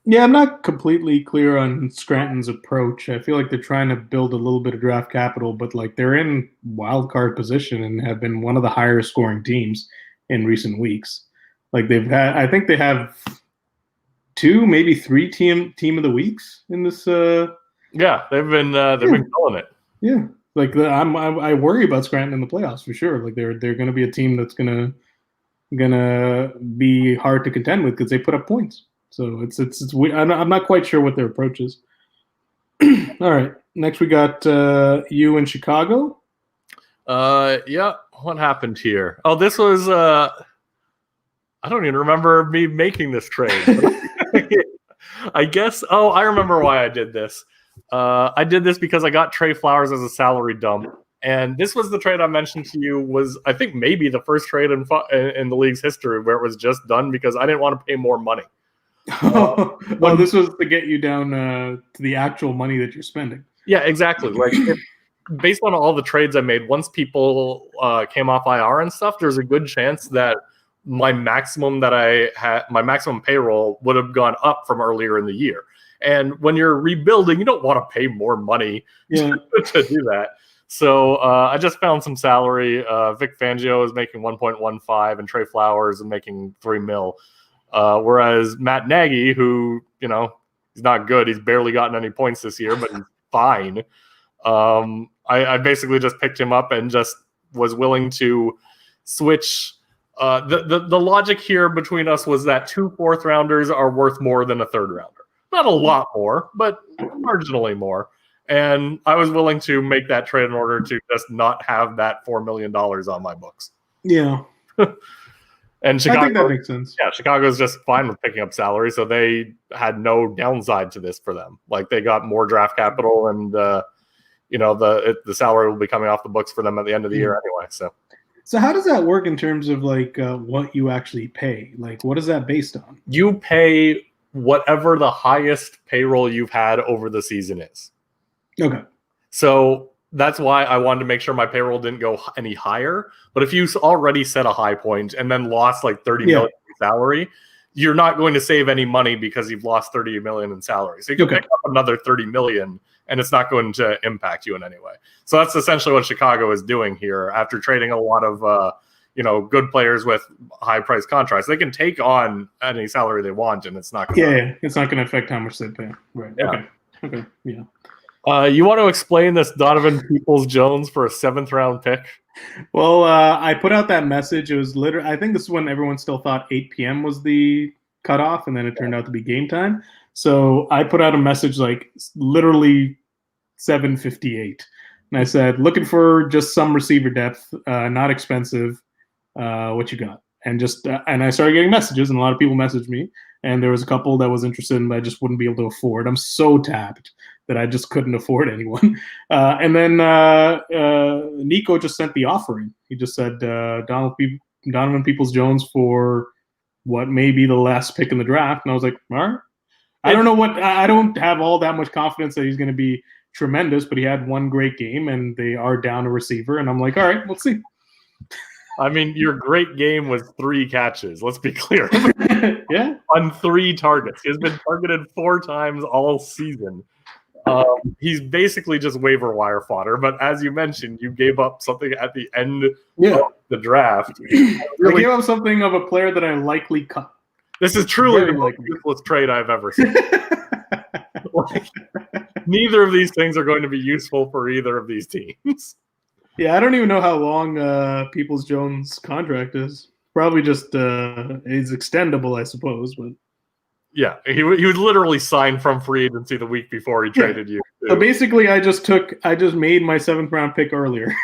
yeah, I'm not completely clear on Scranton's approach. I feel like they're trying to build a little bit of draft capital, but like they're in wild card position and have been one of the higher scoring teams in recent weeks. Like I think they have 2, maybe 3 team of the weeks in this. Yeah, they've been killing it. Yeah, like I worry about Scranton in the playoffs for sure. Like they're going to be a team that's gonna be hard to contend with because they put up points. So it's I'm not quite sure what their approach is. All right, next we got you in Chicago. Yeah, what happened here? Oh, this was I don't even remember me making this trade. I guess. Oh, I remember why I did this. I did this because I got Trey Flowers as a salary dump, and this was the trade I mentioned to you. Was I think maybe the first trade in the league's history where it was just done because I didn't want to pay more money. Well, this was to get you down to the actual money that you're spending. Yeah, exactly. Like based on all the trades I made, once people came off IR and stuff, there's a good chance that my maximum payroll would have gone up from earlier in the year. And when you're rebuilding, you don't want to pay more money to do that. So I just found some salary. Vic Fangio is making 1.15 and Trey Flowers is making $3 million. Whereas Matt Nagy, who, he's not good. He's barely gotten any points this year, but he's fine. I basically just picked him up and just was willing to switch. The logic here between us was that 2 4th-rounders are worth more than a 3rd-rounder. Not a lot more, but marginally more. And I was willing to make that trade in order to just not have that $4 million on my books. Yeah. And Chicago, I think that makes sense. Yeah, Chicago's just fine with picking up salary, so they had no downside to this for them. Like they got more draft capital, and the salary will be coming off the books for them at the end of the year anyway. So So how does that work in terms of like what you actually pay? Like, what is that based on? You pay whatever the highest payroll you've had over the season is. Okay. So that's why I wanted to make sure my payroll didn't go any higher. But if you already set a high point and then lost like 30 million in salary, you're not going to save any money because you've lost 30 million in salary. So you can pick up another 30 million and it's not going to impact you in any way. So that's essentially what Chicago is doing here after trading a lot of good players with high price contracts. They can take on any salary they want and it's not going it's not going to affect how much they pay. Right. Yeah. Okay. Yeah. You want to explain this Donovan Peoples-Jones for a 7th round pick? Well, I put out that message. It was literally, I think this is when everyone still thought 8 p.m. was the cutoff, and then it turned out to be game time. So I put out a message like literally 7:58, and I said, looking for just some receiver depth, not expensive. What you got? And and I started getting messages, and a lot of people messaged me, and there was a couple that was interested, and I just wouldn't be able to afford. I'm so tapped that I just couldn't afford anyone. And then Nico just sent the offering. He just said Donovan Peoples-Jones for what may be the last pick in the draft. And I was like, all right. I don't have all that much confidence that he's going to be tremendous, but he had one great game and they are down a receiver. And I'm like, all right, let's see. I mean, your great game was 3 catches. Let's be clear. Yeah. On 3 targets. He has been targeted 4 times all season. He's basically just waiver wire fodder. But as you mentioned, you gave up something at the end of the draft. I gave up something of a player that I likely cut. This is truly the most useless trade I've ever seen. Neither of these things are going to be useful for either of these teams. Yeah, I don't even know how long Peoples-Jones' contract is. Probably just it's extendable, I suppose. But yeah, he was literally signed from free agency the week before he traded you. Too. So basically, I just made my 7th round pick earlier.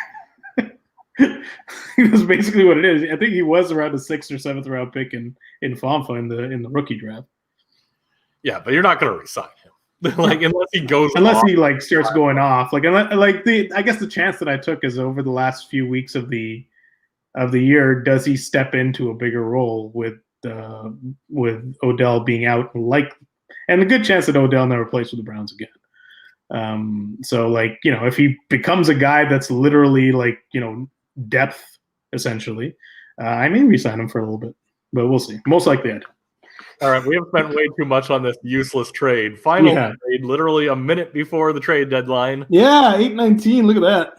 That's basically what it is. I think he was around the 6th or 7th round pick in FOMFA in the rookie draft. Yeah, but you're not going to resign him. Unless he goes starts going off. I guess the chance that I took is over the last few weeks of the year, does he step into a bigger role with Odell being out, and a good chance that Odell never plays for the Browns again. So if he becomes a guy that's literally depth essentially, I may resign him for a little bit, but we'll see. Most likely I don't. All right, we have spent way too much on this useless trade. Final trade, literally a minute before the trade deadline. Yeah, 8:19. Look at that.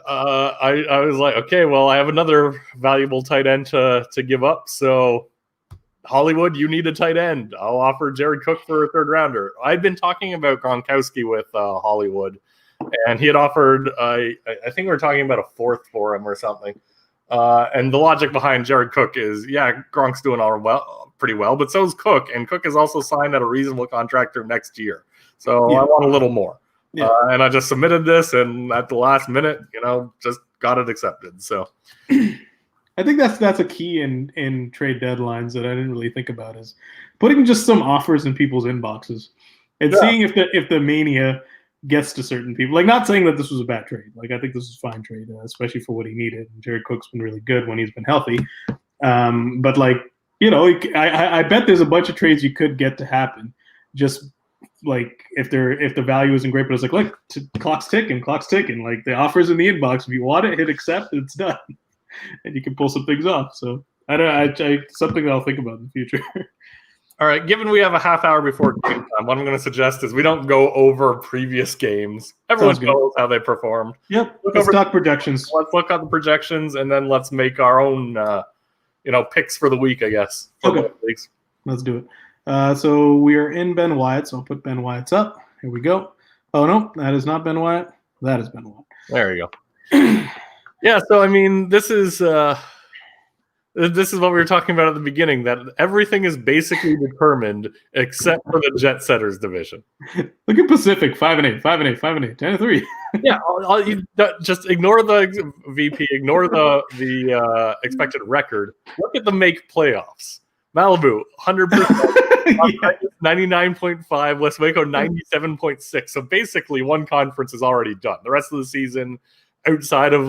I was like, okay, well, I have another valuable tight end to give up. So, Hollywood, you need a tight end. I'll offer Jared Cook for a 3rd rounder. I'd been talking about Gronkowski with Hollywood, and he had offered, I think we were talking about a 4th for him or something. And the logic behind Jared Cook is, Gronk's doing pretty well, but so is Cook, and Cook is also signed at a reasonable contract through next year. So I want a little more. Yeah. And I just submitted this, and at the last minute, just got it accepted. So I think that's a key in trade deadlines that I didn't really think about, is putting just some offers in people's inboxes and seeing if the mania gets to certain people. Not saying that this was a bad trade. I think this is a fine trade, especially for what he needed. And Jared Cook's been really good when he's been healthy. But I bet there's a bunch of trades you could get to happen. Just if the value isn't great, but it's look, clock's ticking. The offer's in the inbox. If you want it, hit accept, and it's done. And you can pull some things off. So something that I'll think about in the future. All right, given we have a half hour before game time, what I'm going to suggest is we don't go over previous games. Everyone knows how they performed. Yep. Stock projections. Let's look at the projections, and then let's make our own picks for the week, I guess. Okay. Let's do it. So we are in Ben Wyatt, so I'll put Ben Wyatt's up. Here we go. Oh, no, that is not Ben Wyatt. That is Ben Wyatt. There you go. Yeah, so, this is what we were talking about at the beginning, that everything is basically determined except for the Jet Setters division. Look at Pacific, 5-8, 5-8, 5-8, 10-3. Yeah, just ignore the VP, ignore the expected record. Look at the make playoffs. Malibu, 100%, 99.5, West Waco, 97.6. So basically one conference is already done. The rest of the season, outside of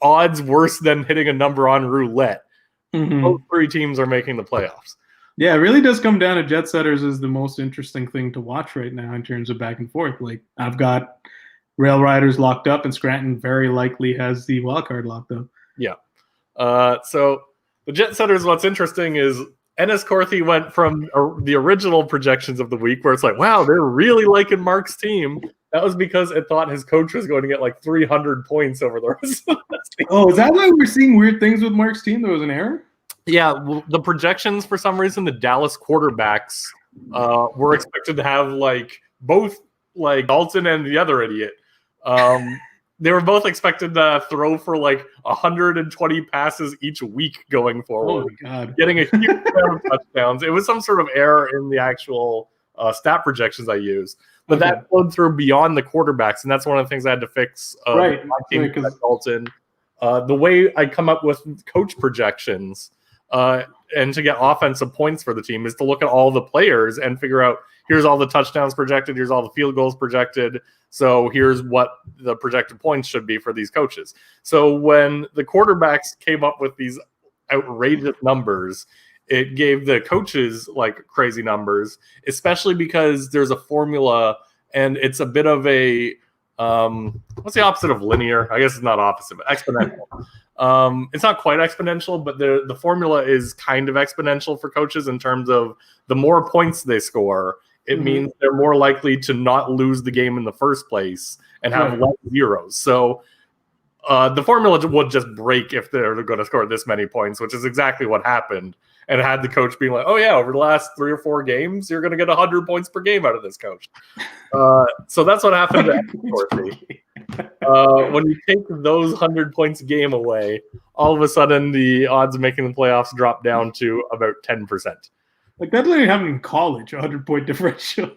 odds worse than hitting a number on roulette. Mm-hmm. Both three teams are making the playoffs. Yeah, it really does come down to jet setters is the most interesting thing to watch right now in terms of back and forth. Like I've got Rail Riders locked up, and Scranton very likely has the wild card locked up. Yeah. So the jet setters, what's interesting is Enniscorthy went from the original projections of the week where it's like, wow, they're really liking Mark's team. That was because it thought his coach was going to get like 300 points over the rest of the season. Oh, is that why we're seeing weird things with Mark's team? There was an error? Yeah, well, the projections, for some reason, the Dallas quarterbacks were expected to have like both like Dalton and the other idiot. They were both expected to throw for like 120 passes each week going forward. Oh my God. Getting a huge amount of touchdowns. It was some sort of error in the actual stat projections I used. But that flowed through beyond the quarterbacks, and that's one of the things I had to fix. Right. My team with Dalton. The way I come up with coach projections and to get offensive points for the team is to look at all the players and figure out, here's all the touchdowns projected, here's all the field goals projected, so here's what the projected points should be for these coaches. So when the quarterbacks came up with these outrageous numbers, it gave the coaches like crazy numbers, especially because there's a formula and it's a bit of a what's the opposite of linear? I guess it's not opposite, but exponential. It's not quite exponential, but the formula is kind of exponential for coaches in terms of the more points they score, it means they're more likely to not lose the game in the first place and have less zeros. So the formula would just break if they're going to score this many points, which is exactly what happened. And it had the coach being like, oh, yeah, over the last 3 or 4 games, you're going to get 100 points per game out of this coach. So that's what happened to Dorothy. When you take those 100 points a game away, all of a sudden the odds of making the playoffs drop down to about 10%. Like that's like having in college, 100-point differential.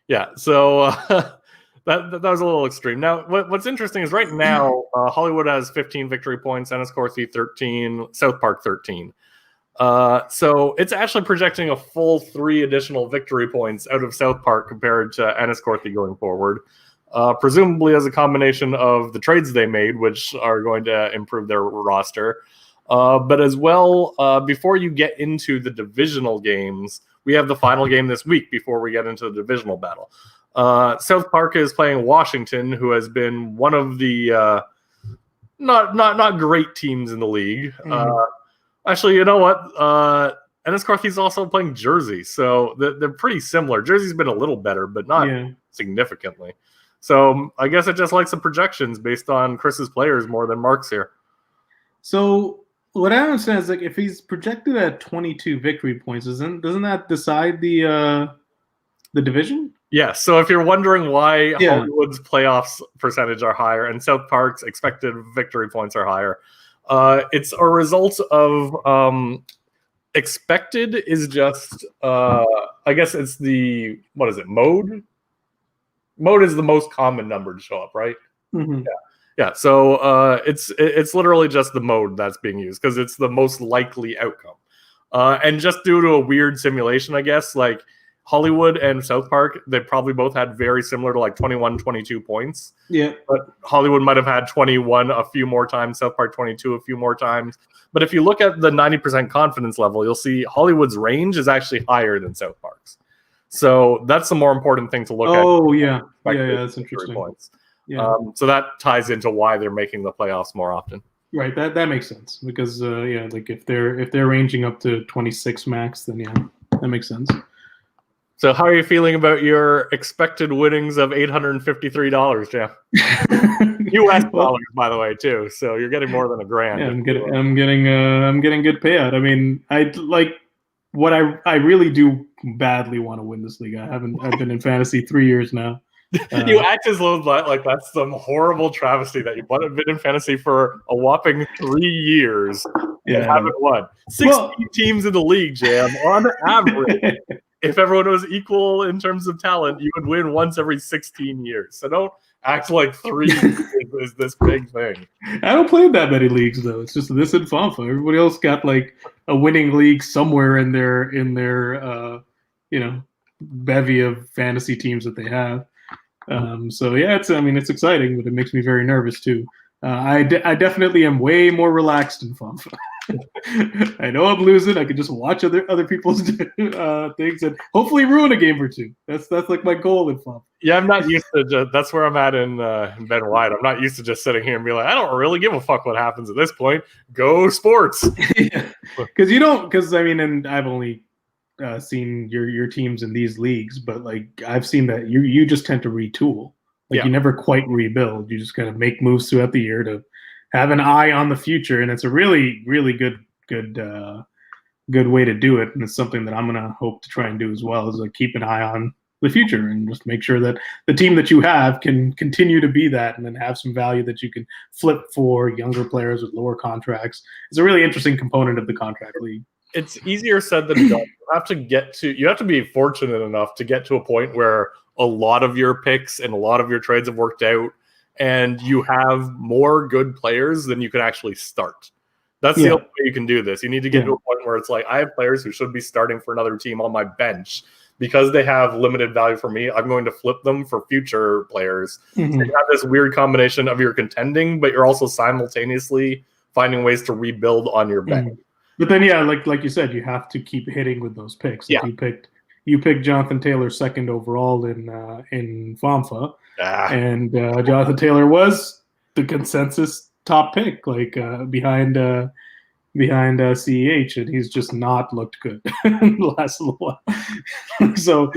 Yeah, so that was a little extreme. Now, what's interesting is right now, Hollywood has 15 victory points, Enniscorthy 13, South Park 13. So it's actually projecting a full 3 additional victory points out of South Park compared to Enniscorthy going forward, presumably as a combination of the trades they made, which are going to improve their roster. But as well, before you get into the divisional games, we have the final game this week before we get into the divisional battle. South Park is playing Washington, who has been one of the not great teams in the league. Actually, you know what? Enniscorthy's also playing Jersey, so they're pretty similar. Jersey's been a little better, but not significantly. So I guess it just likes the projections based on Chris's players more than Mark's here. So what I understand is like if he's projected at 22 victory points, doesn't that decide the division? Yeah, so if you're wondering why Hollywood's playoffs percentage are higher and South Park's expected victory points are higher, it's a result of expected is just, I guess it's the, what is it, mode? Mode is the most common number to show up, right? Mm-hmm. Yeah, so it's literally just the mode that's being used because it's the most likely outcome. And just due to a weird simulation, I guess, like Hollywood and South Park, they probably both had very similar to like 21, 22 points. Yeah. But Hollywood might have had 21 a few more times, South Park 22 a few more times. But if you look at the 90% confidence level, you'll see Hollywood's range is actually higher than South Park's. So that's the more important thing to look at. Oh, yeah. Yeah, that's interesting. Points. Yeah. So that ties into why they're making the playoffs more often. Right. That makes sense because like if they're ranging up to 26 max, then that makes sense. So how are you feeling about your expected winnings of $853, Jeff? US dollars, by the way, too. So you're getting more than $1,000. Yeah, I'm getting good payout. I mean, I really do badly want to win this league. I've been in fantasy 3 years now. You act as though like that's some horrible travesty that you've been in fantasy for a whopping 3 years and haven't won. 16 teams in the league, Jam. On average, if everyone was equal in terms of talent, you would win once every 16 years. So don't act like 3 is this big thing. I don't play in that many leagues though. It's just this and FOMFA. Everybody else got like a winning league somewhere in their bevy of fantasy teams that they have. So yeah, it's exciting, but it makes me very nervous too. I definitely am way more relaxed in FOMFA. I know I'm losing. I can just watch other people's things and hopefully ruin a game or two. That's like my goal in FOMFA. Yeah, I'm not used to. That's where I'm at in Ben White. I'm not used to just sitting here and be like, I don't really give a fuck what happens at this point. Go sports. Because you don't. Because I mean, and I've only seen your teams in these leagues, but like I've seen that you just tend to retool. Like you never quite rebuild. You just kind of make moves throughout the year to have an eye on the future, and it's a really good way to do it. And it's something that I'm gonna hope to try and do as well, is like keep an eye on the future and just make sure that the team that you have can continue to be that, and then have some value that you can flip for younger players with lower contracts. It's a really interesting component of the contract league. It's easier said than done. You have to be fortunate enough to get to a point where a lot of your picks and a lot of your trades have worked out, and you have more good players than you can actually start. That's the only way you can do this. You need to get to a point where it's like, I have players who should be starting for another team on my bench. Because they have limited value for me, I'm going to flip them for future players. Mm-hmm. So you have this weird combination of you're contending, but you're also simultaneously finding ways to rebuild on your bench. Mm-hmm. But then, like you said, you have to keep hitting with those picks. Like you picked Jonathan Taylor second overall in FOMFA, and Jonathan Taylor was the consensus top pick, like behind CEH, and he's just not looked good in the last little while. So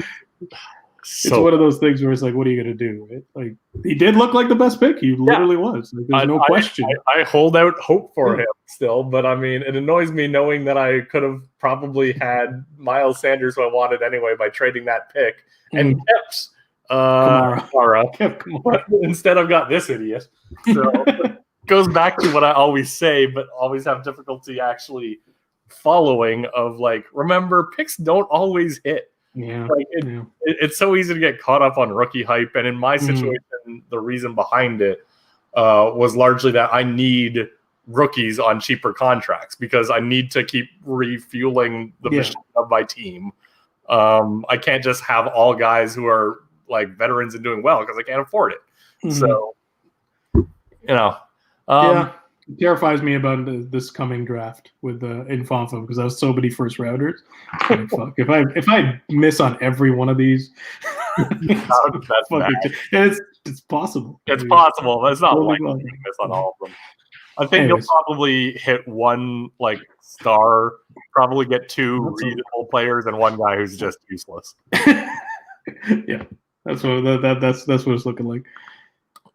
it's one of those things where it's like, what are you going to do? Right? Like, he did look like the best pick. He literally was. Like, there's no question. I hold out hope for him still, but I mean, it annoys me knowing that I could have probably had Miles Sanders who I wanted anyway by trading that pick and kept Kamara. But instead, I've got this idiot. So goes back to what I always say, but always have difficulty actually following of like, remember, picks don't always hit. Yeah. Like it's so easy to get caught up on rookie hype. And in my situation, the reason behind it was largely that I need rookies on cheaper contracts because I need to keep refueling the machine of my team. I can't just have all guys who are like veterans and doing well because I can't afford it. Mm-hmm. So, it terrifies me about this coming draft with in FOMFA because I was so many first rounders. Like, fuck, if I miss on every one of these, it's possible. It's possible, but it's not likely to miss on all of them. I think you'll probably hit one like star, probably get two reasonable players, and one guy who's just useless. Yeah, that's what it's looking like.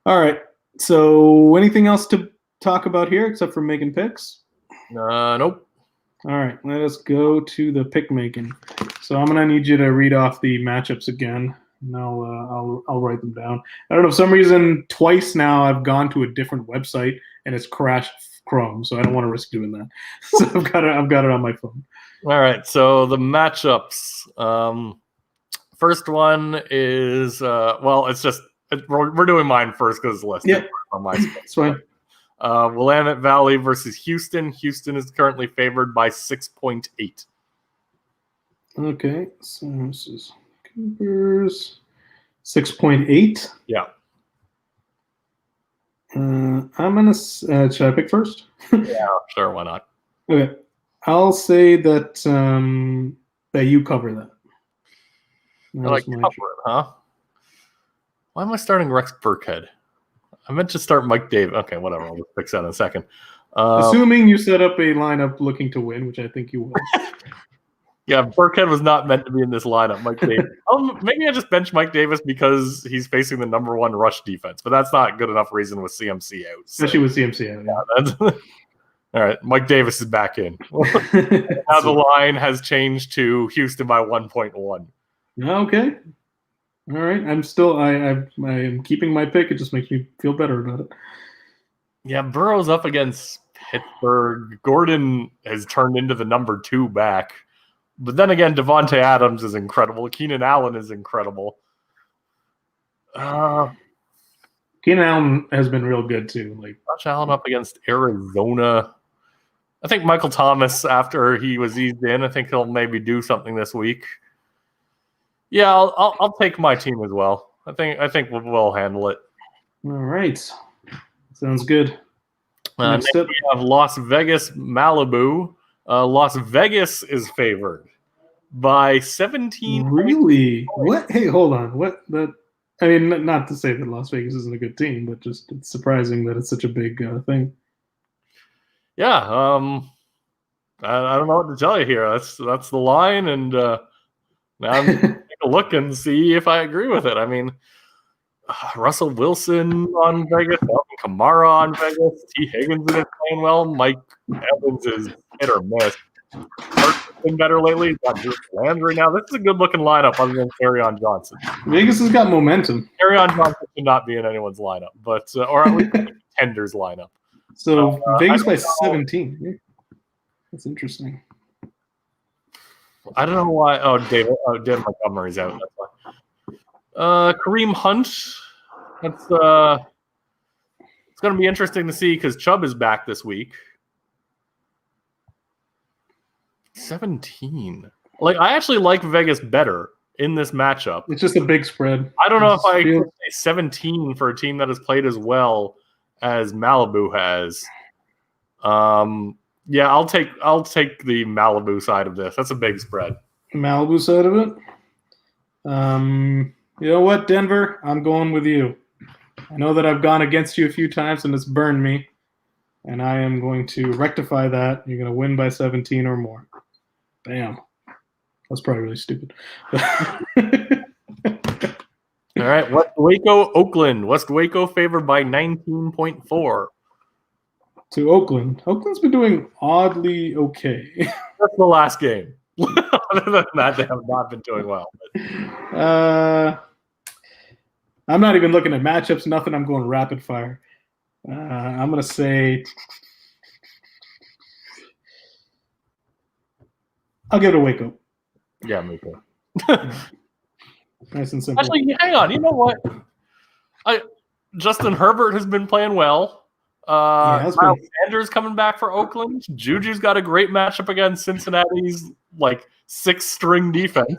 All right. So, anything else to talk about here except for making picks? Nope. All right, let us go to the pick making. So I'm gonna need you to read off the matchups again, and I'll write them down. I don't know, for some reason twice now I've gone to a different website and it's crashed Chrome, so I don't want to risk doing that. So I've got it on my phone. All right, so the matchups. First one is it's just. We're doing mine first because it's listed on my screen. That's fine. Willamette Valley versus Houston. Houston is currently favored by 6.8. Okay, so this is Coopers 6.8. Yeah. I'm gonna. Should I pick first? Yeah, sure. Why not? Okay, I'll say that that you cover that. I like cover it, huh? Why am I starting Rex Burkhead? I meant to start Mike Davis. Okay, whatever. I'll just fix that in a second. Assuming you set up a lineup looking to win, which I think you will. Yeah, Burkhead was not meant to be in this lineup. Mike Davis. Maybe I just bench Mike Davis because he's facing the number one rush defense, but that's not good enough reason with CMC out. So. Especially with CMC out. Yeah, that's all right. Mike Davis is back in. Now the line has changed to Houston by 1.1. Okay. All right, I am keeping my pick. It just makes me feel better about it. Yeah, Burrow's up against Pittsburgh. Gordon has turned into the number 2 back. But then again, Devontae Adams is incredible. Keenan Allen is incredible. Keenan Allen has been real good too. Like Josh Allen up against Arizona. I think Michael Thomas, after he was eased in, I think he'll maybe do something this week. Yeah, I'll take my team as well. I think we'll handle it. All right. Sounds good. Next up, we have Las Vegas Malibu. Las Vegas is favored by 17. Really? What? Hey, hold on. What? That? I mean, not to say that Las Vegas isn't a good team, but just it's surprising that it's such a big thing. Yeah. I don't know what to tell you here. That's the line, and now I'm going to take a look and see if I agree with it. I mean, Russell Wilson on Vegas, Alvin Kamara on Vegas, T. Higgins is playing well, Mike Evans is hit or miss. Hart's been better lately. Got Bruce Landry now. This is a good-looking lineup other than Kerryon Johnson. Vegas has got momentum. Kerryon Johnson should not be in anyone's lineup, but or at least the contenders lineup. So Vegas by 17. That's interesting. I don't know why. Oh, David Montgomery's out. That's why. Kareem Hunt. That's it's going to be interesting to see because Chubb is back this week. 17. Like, I actually like Vegas better in this matchup. It's just a big spread. I don't know if I could say 17 for a team that has played as well as Malibu has. Yeah, I'll take the Malibu side of this. That's a big spread. Malibu side of it. You know what, Denver? I'm going with you. I know that I've gone against you a few times and it's burned me, and I am going to rectify that. You're going to win by 17 or more. Bam. That's probably really stupid. All right, West Waco, Oakland. West Waco favored by 19.4. To Oakland. Oakland's been doing oddly okay. That's the last game. Other than that, they have not been doing well. I'm not even looking at matchups, nothing. I'm going rapid fire. I'm going to say I'll give it a Waco. Yeah, me too. Nice and simple. Actually, hang on. You know what? Justin Herbert has been playing well. Miles Sanders coming back for Oakland. Juju's got a great matchup against Cincinnati's six-string defense.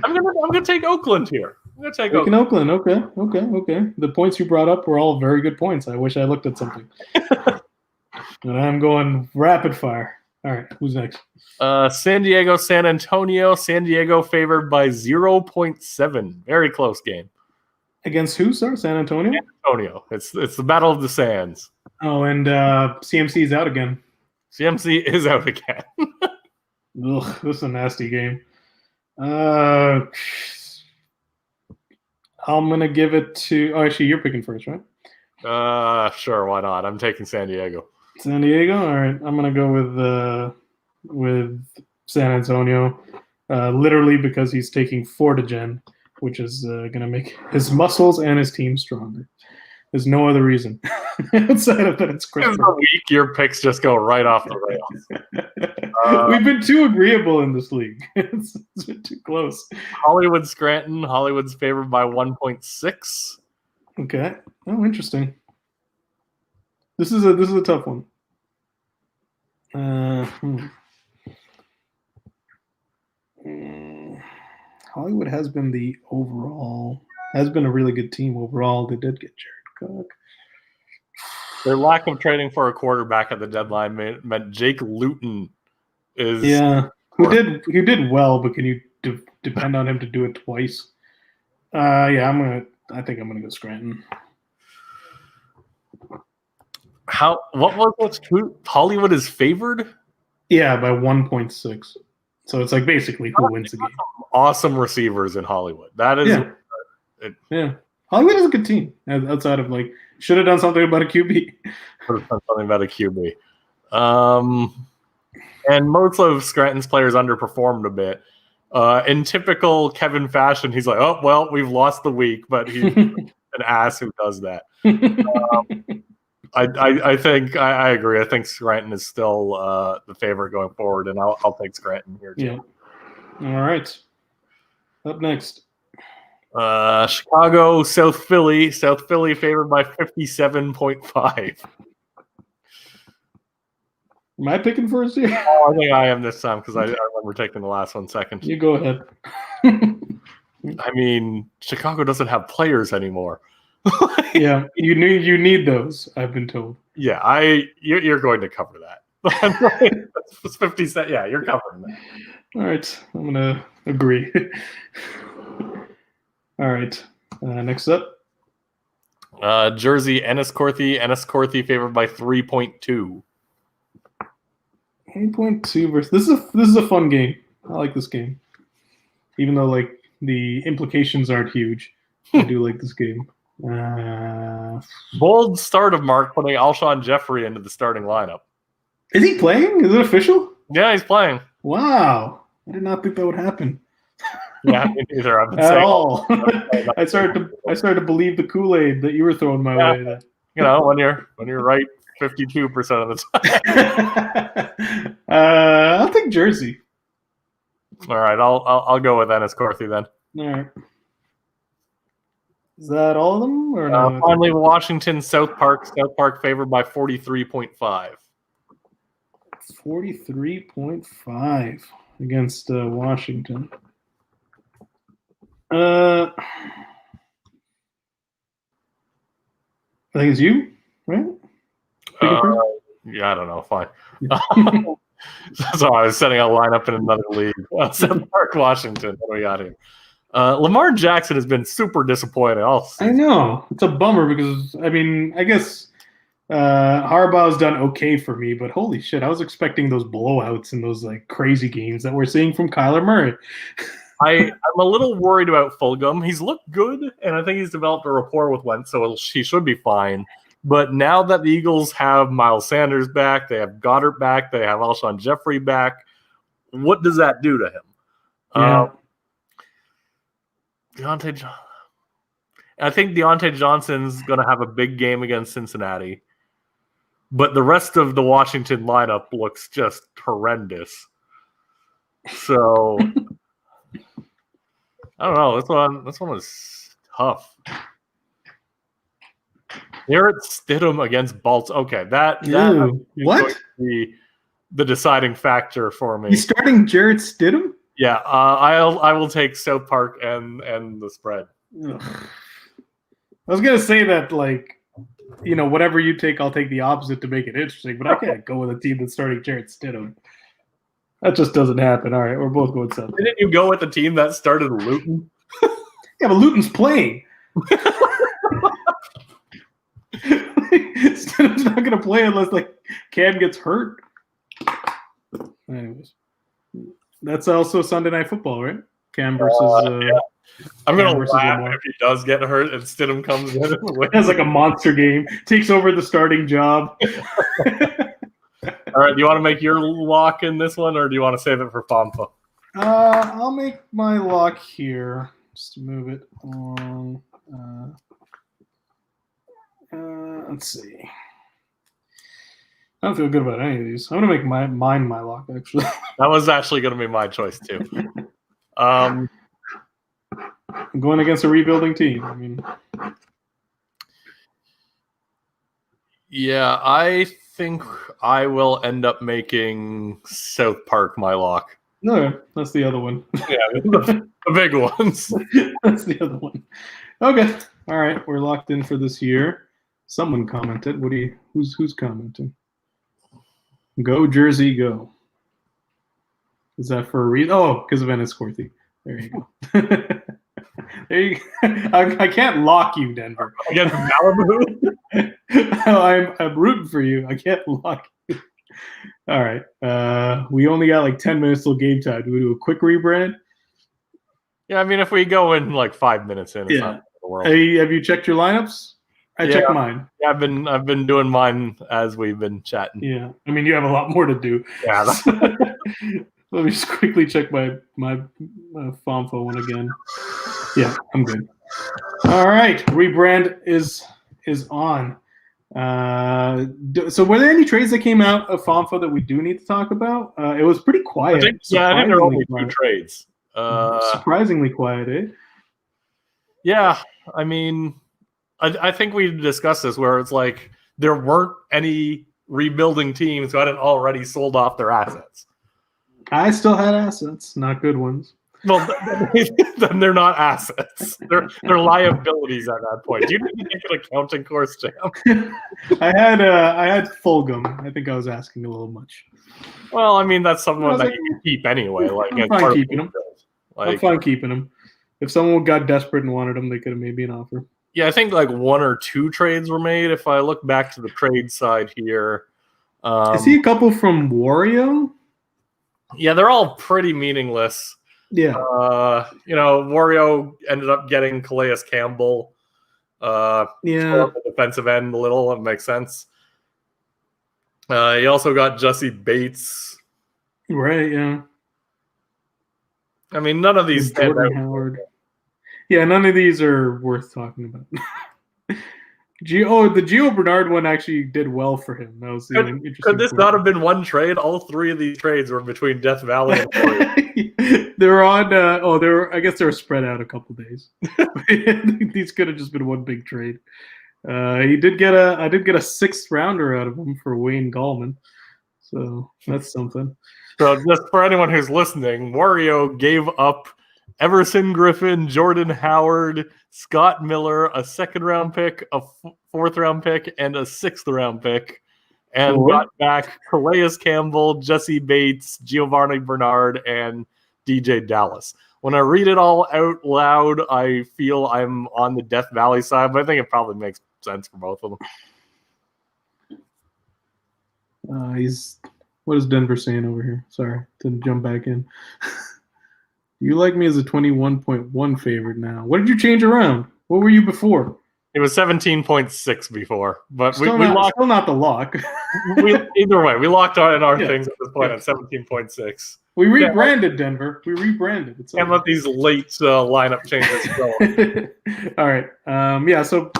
I'm gonna take Oakland here. I'm gonna take Oakland. Okay. The points you brought up were all very good points. I wish I looked at something. And I'm going rapid fire. All right, who's next? San Diego, San Antonio. San Diego favored by 0.7. Very close game. Against who, sir? San Antonio? San Antonio. It's the Battle of the Sands. Oh, and CMC is out again. CMC is out again. Ugh, this is a nasty game. I'm going to give it to – oh, actually, you're picking first, right? Sure, why not? I'm taking San Diego. San Diego? All right. I'm going to go with San Antonio, literally because he's taking Fortigen, which is going to make his muscles and his team stronger. There's no other reason outside of that. It's Christopher. Week your picks just go right off the rails. We've been too agreeable in this league. It's been too close. Hollywood Scranton. Hollywood's favored by 1.6. Okay. Oh, interesting. This is a tough one. Hollywood has been a really good team overall. They did get Jared Cook. Their lack of trading for a quarterback at the deadline meant Jake Luton is who did well, but can you depend on him to do it twice? I think I'm gonna go Scranton. What was it? Hollywood is favored? Yeah, by 1.6. So it's basically who wins the game. Awesome receivers in Hollywood. That is Hollywood is a good team. Outside of should have done something about a QB. Should have done something about a QB. And most of Scranton's players underperformed a bit. In typical Kevin fashion, he's like, "Oh well, we've lost the week," but he's an ass who does that. I think I agree. I think Scranton is still the favorite going forward, and I'll take Scranton here too. Yeah. All right. Up next, Chicago, South Philly. South Philly favored by 57.5. Am I picking first here? Oh, I think I am this time because I remember taking the last one second. You go ahead. All I mean, Chicago doesn't have players anymore. Yeah, you need those. I've been told. Yeah, you're going to cover that. It's 50 cents. Yeah, you're covering that. All right, I'm gonna agree. All right, next up. Jersey, Ennis Corthy favored by 3.2. 8.2 versus this is a fun game. I like this game, even though like the implications aren't huge. I do like this game. Bold start of Mark putting Alshon Jeffrey into the starting lineup. Is he playing? Is it official? Yeah, he's playing. Wow, I did not think that would happen. Yeah, me neither. I've been At saying all. I started to believe the Kool-Aid that you were throwing my way. Then. You know, when you're right 52% of the time. I'll take Jersey. All right, I'll go with Ennis Corthy then. All right. Is that all of them? Or no? Finally, Washington, South Park favored by 43.5. 43.5 against Washington. I think it's you, right? Yeah, I don't know. Fine. So I was setting a lineup in another league. South Park, Washington. What do we got here? Lamar Jackson has been super disappointing all season. I know. It's a bummer because, I mean, I guess Harbaugh's done okay for me, but holy shit, I was expecting those blowouts and those like crazy games that we're seeing from Kyler Murray. I'm a little worried about Fulgham. He's looked good, and I think he's developed a rapport with Wentz, so he should be fine. But now that the Eagles have Miles Sanders back, they have Goddard back, they have Alshon Jeffrey back, what does that do to him? Yeah. I think Deontay Johnson's going to have a big game against Cincinnati. But the rest of the Washington lineup looks just horrendous. So, I don't know. This one was tough. Garrett Stidham against Baltimore. Okay, that is going to be the deciding factor for me. He's starting Jarrett Stidham? Yeah, I will take South Park and the spread. Ugh. I was gonna say that, like, you know, whatever you take, I'll take the opposite to make it interesting. But I can't go with a team that's starting Jarrett Stidham. That just doesn't happen. All right, we're both going South. Didn't you go with the team that started Luton? Yeah, but Luton's playing. Stidham's not gonna play unless like Cam gets hurt. Anyways. That's also Sunday Night Football, right? Cam versus. Yeah. I'm going to laugh if he does get hurt and Stidham comes in. It has like a monster game. Takes over the starting job. All right. Do you want to make your lock in this one, or do you want to save it for FOMFA? I'll make my lock here. Just to move it along. Let's see. I don't feel good about any of these. I'm going to make mine my lock, actually. That was actually going to be my choice, too. I'm going against a rebuilding team. I mean, yeah, I think I will end up making South Park my lock. No, that's the other one. Yeah, the big ones. That's the other one. Okay. All right. We're locked in for this year. Someone commented. Who's commenting? Go Jersey, go. Is that for a reason? Oh, because of Ennis Corthy. There you go. There you go. I can't lock you, Denver. Against Malibu? I'm rooting for you. I can't lock you. All right. We only got like 10 minutes till game time. Do we do a quick rebrand? Yeah, I mean, if we go in like 5 minutes in, it's not the world. Hey, have you checked your lineups? I checked mine. Yeah, I've been doing mine as we've been chatting. Yeah, I mean, you have a lot more to do. Yeah. Let me just quickly check my FOMFA one again. Yeah, I'm good. All right, rebrand is on. So were there any trades that came out of FOMFA that we do need to talk about? It was pretty quiet. I think there were only 2 trades. Surprisingly quiet, eh? Yeah, I mean, I think we discussed this where it's like there weren't any rebuilding teams who hadn't already sold off their assets. I still had assets, not good ones. Well, then they're not assets. They're liabilities at that point. Do you need to take an accounting course, Jam? I had Fulgham. I think I was asking a little much. Well, I mean, that's someone that you can keep anyway. Like, I'm fine keeping him. I'm fine keeping him. If someone got desperate and wanted him, they could have made me an offer. Yeah, I think like 1 or 2 trades were made. If I look back to the trade side here, I see a couple from Wario. Yeah, they're all pretty meaningless. Yeah. Wario ended up getting Calais Campbell. The defensive end a little. It makes sense. He also got Jesse Bates. Right, yeah. I mean, none of these stand Jordan out. Howard. Yeah, none of these are worth talking about. The Gio Bernard one actually did well for him. That was the interesting. Could this not have been one trade? All 3 of these trades were between Death Valley and Warrior. They were on. I guess they were spread out a couple days. These could have just been one big trade. I did get a 6th rounder out of him for Wayne Gallman, so that's something. So just for anyone who's listening, Wario gave up Everson Griffin, Jordan Howard, Scott Miller, a 2nd-round pick, a 4th-round pick, and a 6th-round pick, and got back Calais Campbell, Jesse Bates, Giovanni Bernard, and DJ Dallas. When I read it all out loud, I feel I'm on the Death Valley side, but I think it probably makes sense for both of them. What is Denver saying over here? Sorry, to jump back in. You like me as a 21.1 favorite now. What did you change around? What were you before? It was 17.6 before, but still not the lock. Either way, we locked on our things at this point at 17.6. We rebranded Denver. We rebranded. Can't let these late lineup changes go. All right. So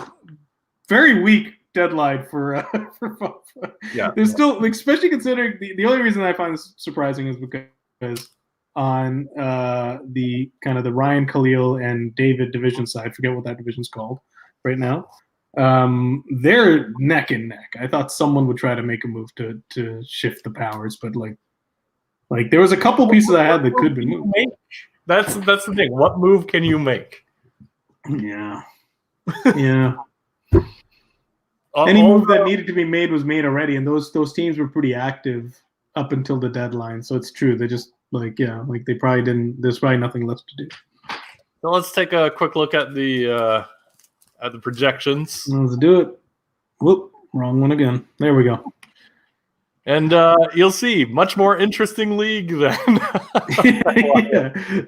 very weak deadline for FOMFA. Yeah. There's still, especially considering the only reason I find this surprising is because on the kind of the Ryan Khalil and David division side, forget what that division's called right now. They're neck and neck. I thought someone would try to make a move to shift the powers, but like there was a couple pieces I had that could be moved. That's the thing. What move can you make? Yeah. Any move that needed to be made was made already, and those teams were pretty active up until the deadline. So it's true. They just they probably didn't. There's probably nothing left to do. So let's take a quick look at the projections. Let's do it. Whoop, wrong one again. There we go. And you'll see, much more interesting league than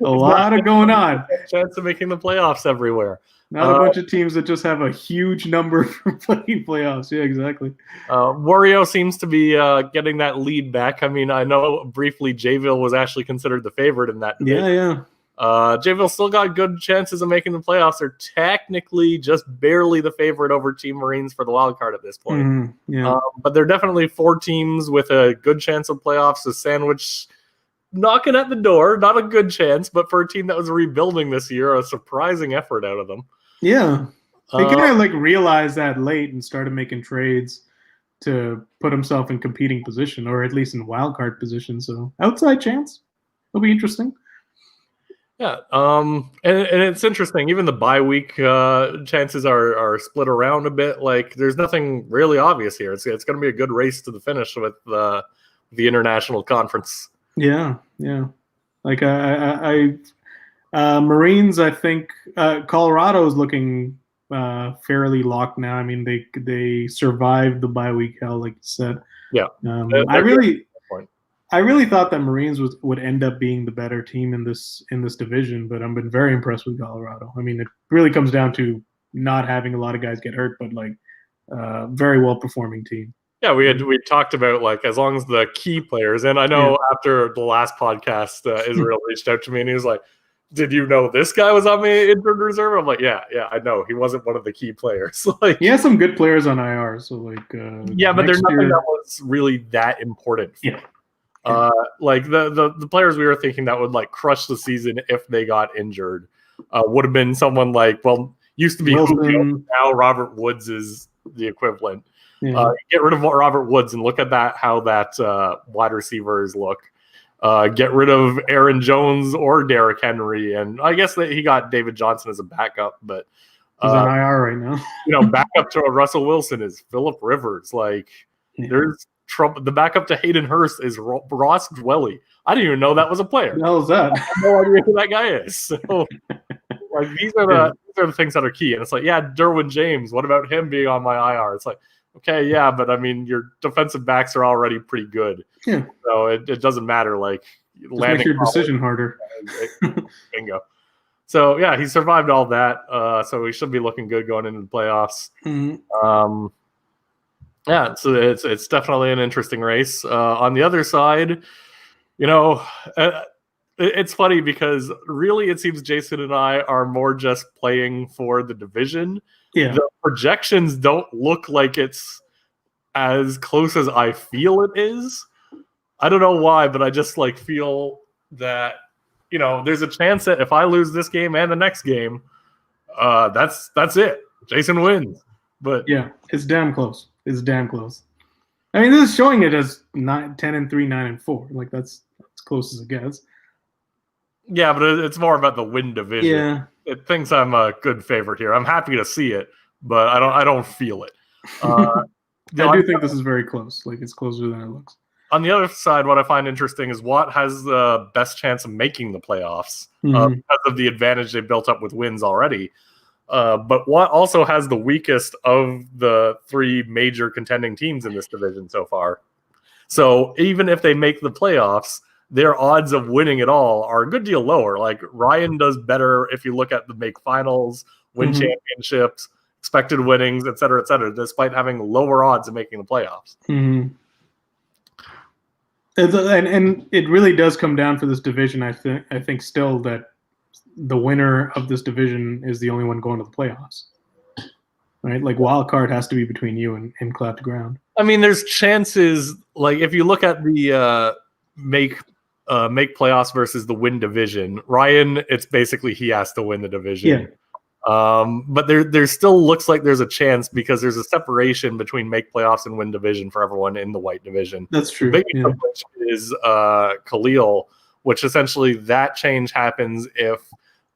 a lot of going on. Chance of making the playoffs everywhere. Not a bunch of teams that just have a huge number for playing playoffs. Yeah, exactly. Wario seems to be getting that lead back. I mean, I know briefly Jayville was actually considered the favorite in that debate. Yeah. Jayville still got good chances of making the playoffs. They're technically just barely the favorite over Team Marines for the wild card at this point. But they're definitely 4 teams with a good chance of playoffs. A sandwich knocking at the door. Not a good chance, but for a team that was rebuilding this year, a surprising effort out of them. Yeah. They kind of realized that late and started making trades to put himself in competing position, or at least in wild card position. So outside chance. It'll be interesting. Yeah, and it's interesting. Even the bye week chances are split around a bit. Like, there's nothing really obvious here. It's going to be a good race to the finish with the international conference. Yeah. Like Marines, I think Colorado is looking fairly locked now. I mean, they survived the bye week hell, like you said. Yeah, I really thought that Marines would end up being the better team in this division, but I've been very impressed with Colorado. I mean, it really comes down to not having a lot of guys get hurt, but very well performing team. Yeah, we talked about as long as the key players, and I know after the last podcast, Israel reached out to me and he was like, "Did you know this guy was on my injured reserve?" I'm like, "Yeah, I know. He wasn't one of the key players." He has some good players on IR, so but there's nothing that was really that important. The players we were thinking that would crush the season if they got injured would have been someone used to be Julio, now Robert Woods is the equivalent. Get rid of Robert Woods and look at how that wide receivers look. get rid of Aaron Jones or Derrick Henry, and I guess that he got David Johnson as a backup, but he's on IR right now. Backup to Russell Wilson is Phillip Rivers. Like, there's trouble. The backup to Hayden Hurst is Ross Dwelly. I didn't even know that was a player. What the hell is that? I have no idea who that guy is. So, like, these are the things that are key. And it's like, yeah, Derwin James. What about him being on my IR? It's like, okay, yeah, but I mean, your defensive backs are already pretty good. Yeah. So it doesn't matter. Like, landing makes your decision harder. Bingo. So yeah, he survived all that. So he should be looking good going into the playoffs. Mm-hmm. Yeah, so it's definitely an interesting race. On the other side, it's funny because really it seems Jason and I are more just playing for the division. Yeah. The projections don't look like it's as close as I feel it is. I don't know why, but I just feel that there's a chance that if I lose this game and the next game, that's it. Jason wins. But yeah, it's damn close. It's damn close. I mean, this is showing it as 10-3, 9-4. Like, that's as close as it gets. Yeah, but it's more about the win division. Yeah, it thinks I'm a good favorite here. I'm happy to see it, but I don't feel it. I do think this is very close. Like, it's closer than it looks. On the other side, what I find interesting is Watt has the best chance of making the playoffs because of the advantage they built up with wins already. But Watt also has the weakest of the three major contending teams in this division so far. So even if they make the playoffs, their odds of winning it all are a good deal lower. Like, Ryan does better if you look at the make finals, win championships, expected winnings, et cetera, despite having lower odds of making the playoffs. Mm-hmm. And it really does come down for this division. I think still that the winner of this division is the only one going to the playoffs, right? Like, wild card has to be between you and Clap to Ground. I mean, there's chances. Like, if you look at the make playoffs versus the win division, Ryan, it's basically he has to win the division. Yeah. But there still looks like there's a chance because there's a separation between make playoffs and win division for everyone in the white division. That's true. The biggest of which is Khalil, which essentially that change happens if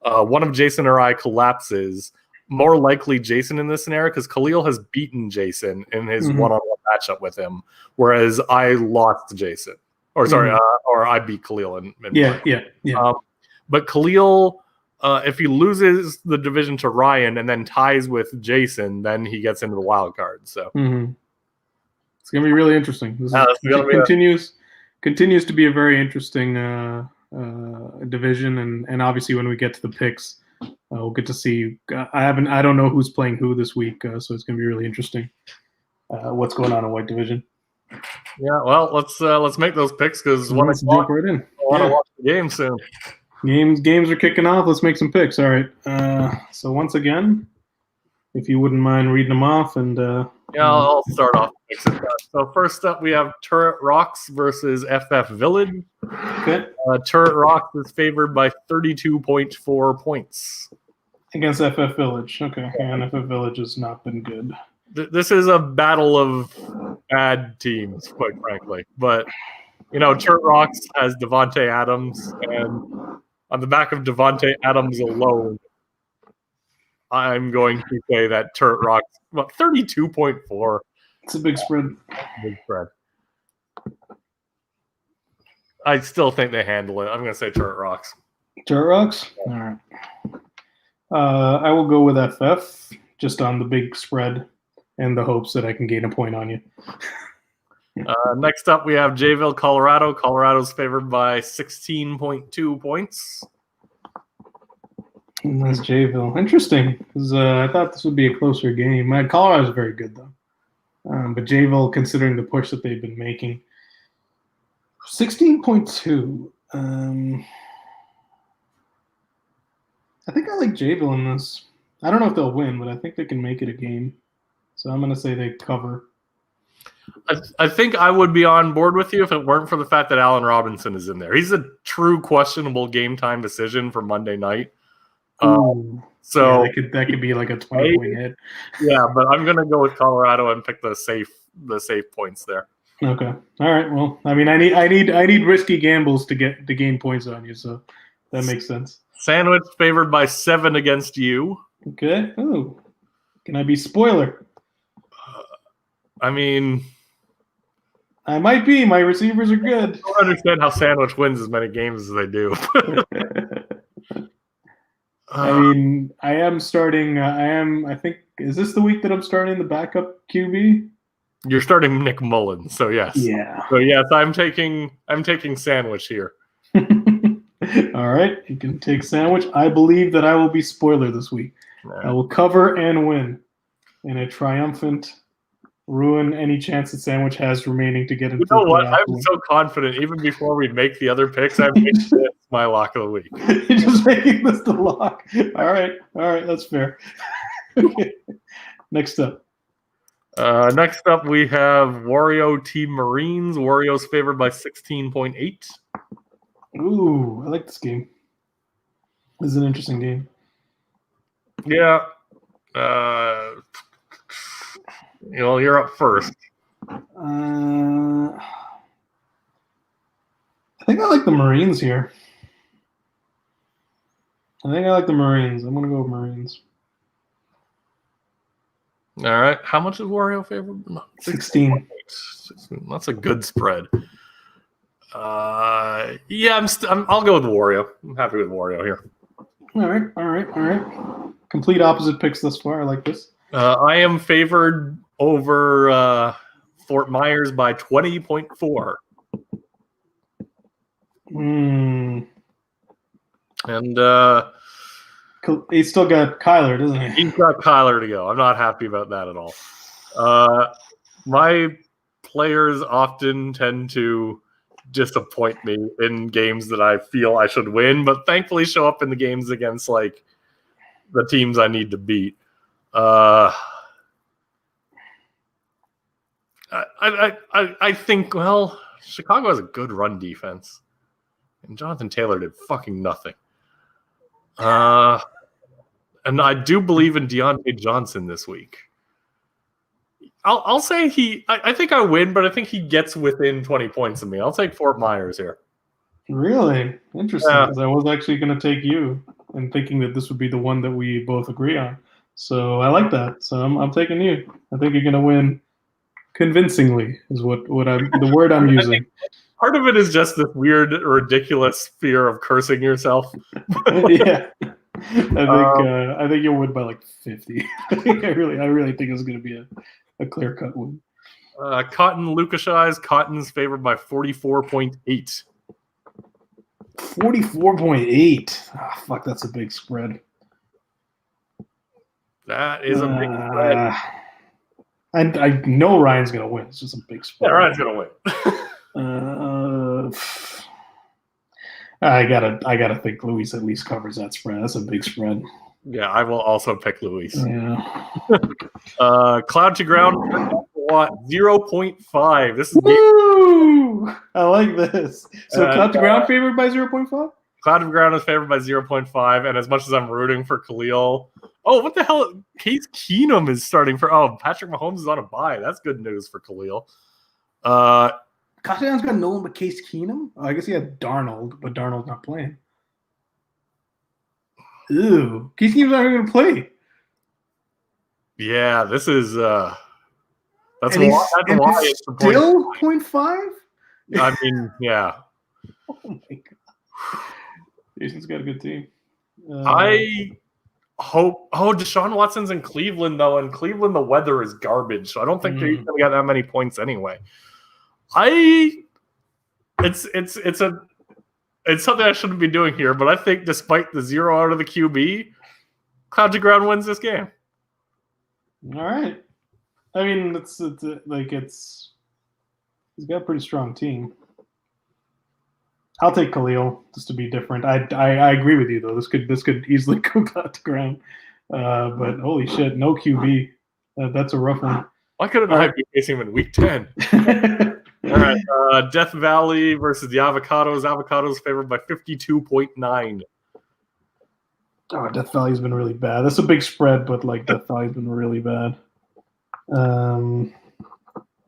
one of Jason or I collapses. More likely Jason in this scenario because Khalil has beaten Jason in his one-on-one matchup with him, whereas I lost to Jason. Or sorry, or I beat Khalil. Yeah. But Khalil, if he loses the division to Ryan and then ties with Jason, then he gets into the wild card. So it's gonna be really interesting. This continues to be a very interesting division, and obviously when we get to the picks, we'll get to see. I don't know who's playing who this week, so it's gonna be really interesting. What's going on in white division? Yeah, well, let's make those picks because I want to jump right in. I want to watch the game soon. Games are kicking off. Let's make some picks. All right. So once again, if you wouldn't mind reading them off, and I'll start off. So first up, we have Turret Rocks versus FF Village. Okay. Turret Rocks is favored by 32.4 points against FF Village. Okay, and FF Village has not been good. This is a battle of bad teams, quite frankly. But Turret Rocks has Devontae Adams, and on the back of Devontae Adams alone, I'm going to say that Turret Rocks, 32.4. It's a big spread. Big spread. I still think they handle it. I'm going to say Turret Rocks. Turret Rocks? All right. I will go with FF, just on the big spread and the hopes that I can gain a point on you. Next up, we have Jayville, Colorado. Colorado's favored by 16.2 points. And that's Jayville. Interesting, because I thought this would be a closer game. Colorado's very good, though. But Jayville, considering the push that they've been making, 16.2. I think I like Jayville in this. I don't know if they'll win, but I think they can make it a game. So I'm going to say they cover. I think I would be on board with you if it weren't for the fact that Allen Robinson is in there. He's a true questionable game time decision for Monday night. So yeah, that could be like a 20-point hit. Yeah, but I'm gonna go with Colorado and pick the safe points there. Okay. All right. Well, I mean, I need risky gambles to gain points on you, so that makes sense. Sandwich favored by 7 against you. Okay. Oh, can I be spoiler? I mean, I might be. My receivers are good. I don't understand how Sandwich wins as many games as they do. I mean, I am starting. I think. Is this the week that I'm starting the backup QB? You're starting Nick Mullen, so yes. Yeah. So yes, I'm taking Sandwich here. All right, you can take Sandwich. I believe that I will be spoiler this week. Right. I will cover and win in a triumphant, ruin any chance that Sandwich has remaining to get into You know the what? playoff I'm win. so confident. Even before we make the other picks, I made this my lock of the week. You're just making this the lock. All right, that's fair. Okay. Next up. Next up, we have Wario Team Marines. Wario's favored by 16.8. Ooh, I like this game. This is an interesting game. Yeah. You're up first. I think I like the Marines here. I'm going to go with Marines. All right. How much is Wario favored? No, 16. That's a good spread. Yeah, I'll go with Wario. I'm happy with Wario here. All right. Complete opposite picks thus far. I like this. I am favored over Fort Myers by 20.4. And he's still got Kyler, doesn't he? He's got Kyler to go. I'm not happy about that at all. My players often tend to disappoint me in games that I feel I should win, but thankfully show up in the games against like the teams I need to beat. I think, well, Chicago has a good run defense, and Jonathan Taylor did fucking nothing. And I do believe in Deontay Johnson this week. I'll say I think I win, but I think he gets within 20 points of me. I'll take Fort Myers here. Really? Interesting, because I was actually going to take you and thinking that this would be the one that we both agree on. So I like that. So I'm taking you. I think you're going to win convincingly is what the word I'm using. Part of it is just this weird, ridiculous fear of cursing yourself. Yeah. I think you'll win by like 50. I really think it's going to be a clear-cut win. Cotton Lucas Cotton's favored by 44.8. 44.8. Oh, fuck, that's a big spread. That is a big spread. I know Ryan's going to win. It's just a big spread. Yeah, Ryan's going to win. I gotta think Luis at least covers that spread. That's a big spread. Yeah, I will also pick Luis. Yeah. Cloud to ground 0.5. This is Woo! I like this. So Cloud to ground favored by 0.5? Cloud to ground is favored by 0.5, and as much as I'm rooting for Khalil, what the hell? Case Keenum is starting for. Patrick Mahomes is on a bye. That's good news for Khalil. Touchdown's got no one but Case Keenum? I guess he had Darnold, but Darnold's not playing. Ew. Case Keenum's not even going to play. Yeah, this is that's why it's still 0.5? I mean, yeah. Oh my god. Jason's got a good team. I hope Deshaun Watson's in Cleveland though, and Cleveland the weather is garbage, so I don't think they're gonna get that many points anyway. It's something I shouldn't be doing here, but I think despite the 0 out of the QB, Cloud to ground wins this game. All right. I mean, he's got a pretty strong team. I'll take Khalil just to be different. I agree with you though. This could easily go Cloud to ground. But holy shit, no QB. That's a rough one. Why couldn't I be facing him in week 10? All right, Death Valley versus the Avocados. Avocados favored by 52.9. Oh, Death Valley's been really bad. That's a big spread, but like Death Valley's been really bad.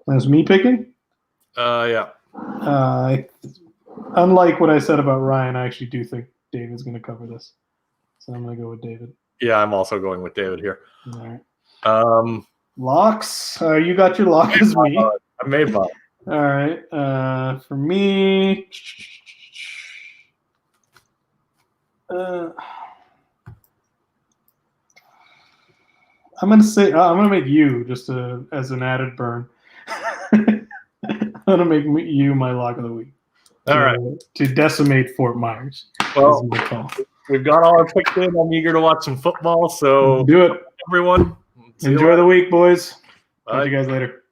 That's me picking? Yeah. Unlike what I said about Ryan, I actually do think David's going to cover this. So I'm going to go with David. Yeah, I'm also going with David here. All right. Locks. You got your lock as me. I made mine. All right. For me, I'm gonna say I'm gonna make you just as an added burn. I'm gonna make you my lock of the week. All right. To decimate Fort Myers. Well, we've got all our picks in. I'm eager to watch some football. So do it, everyone. Enjoy the week, boys. Talk to you guys later.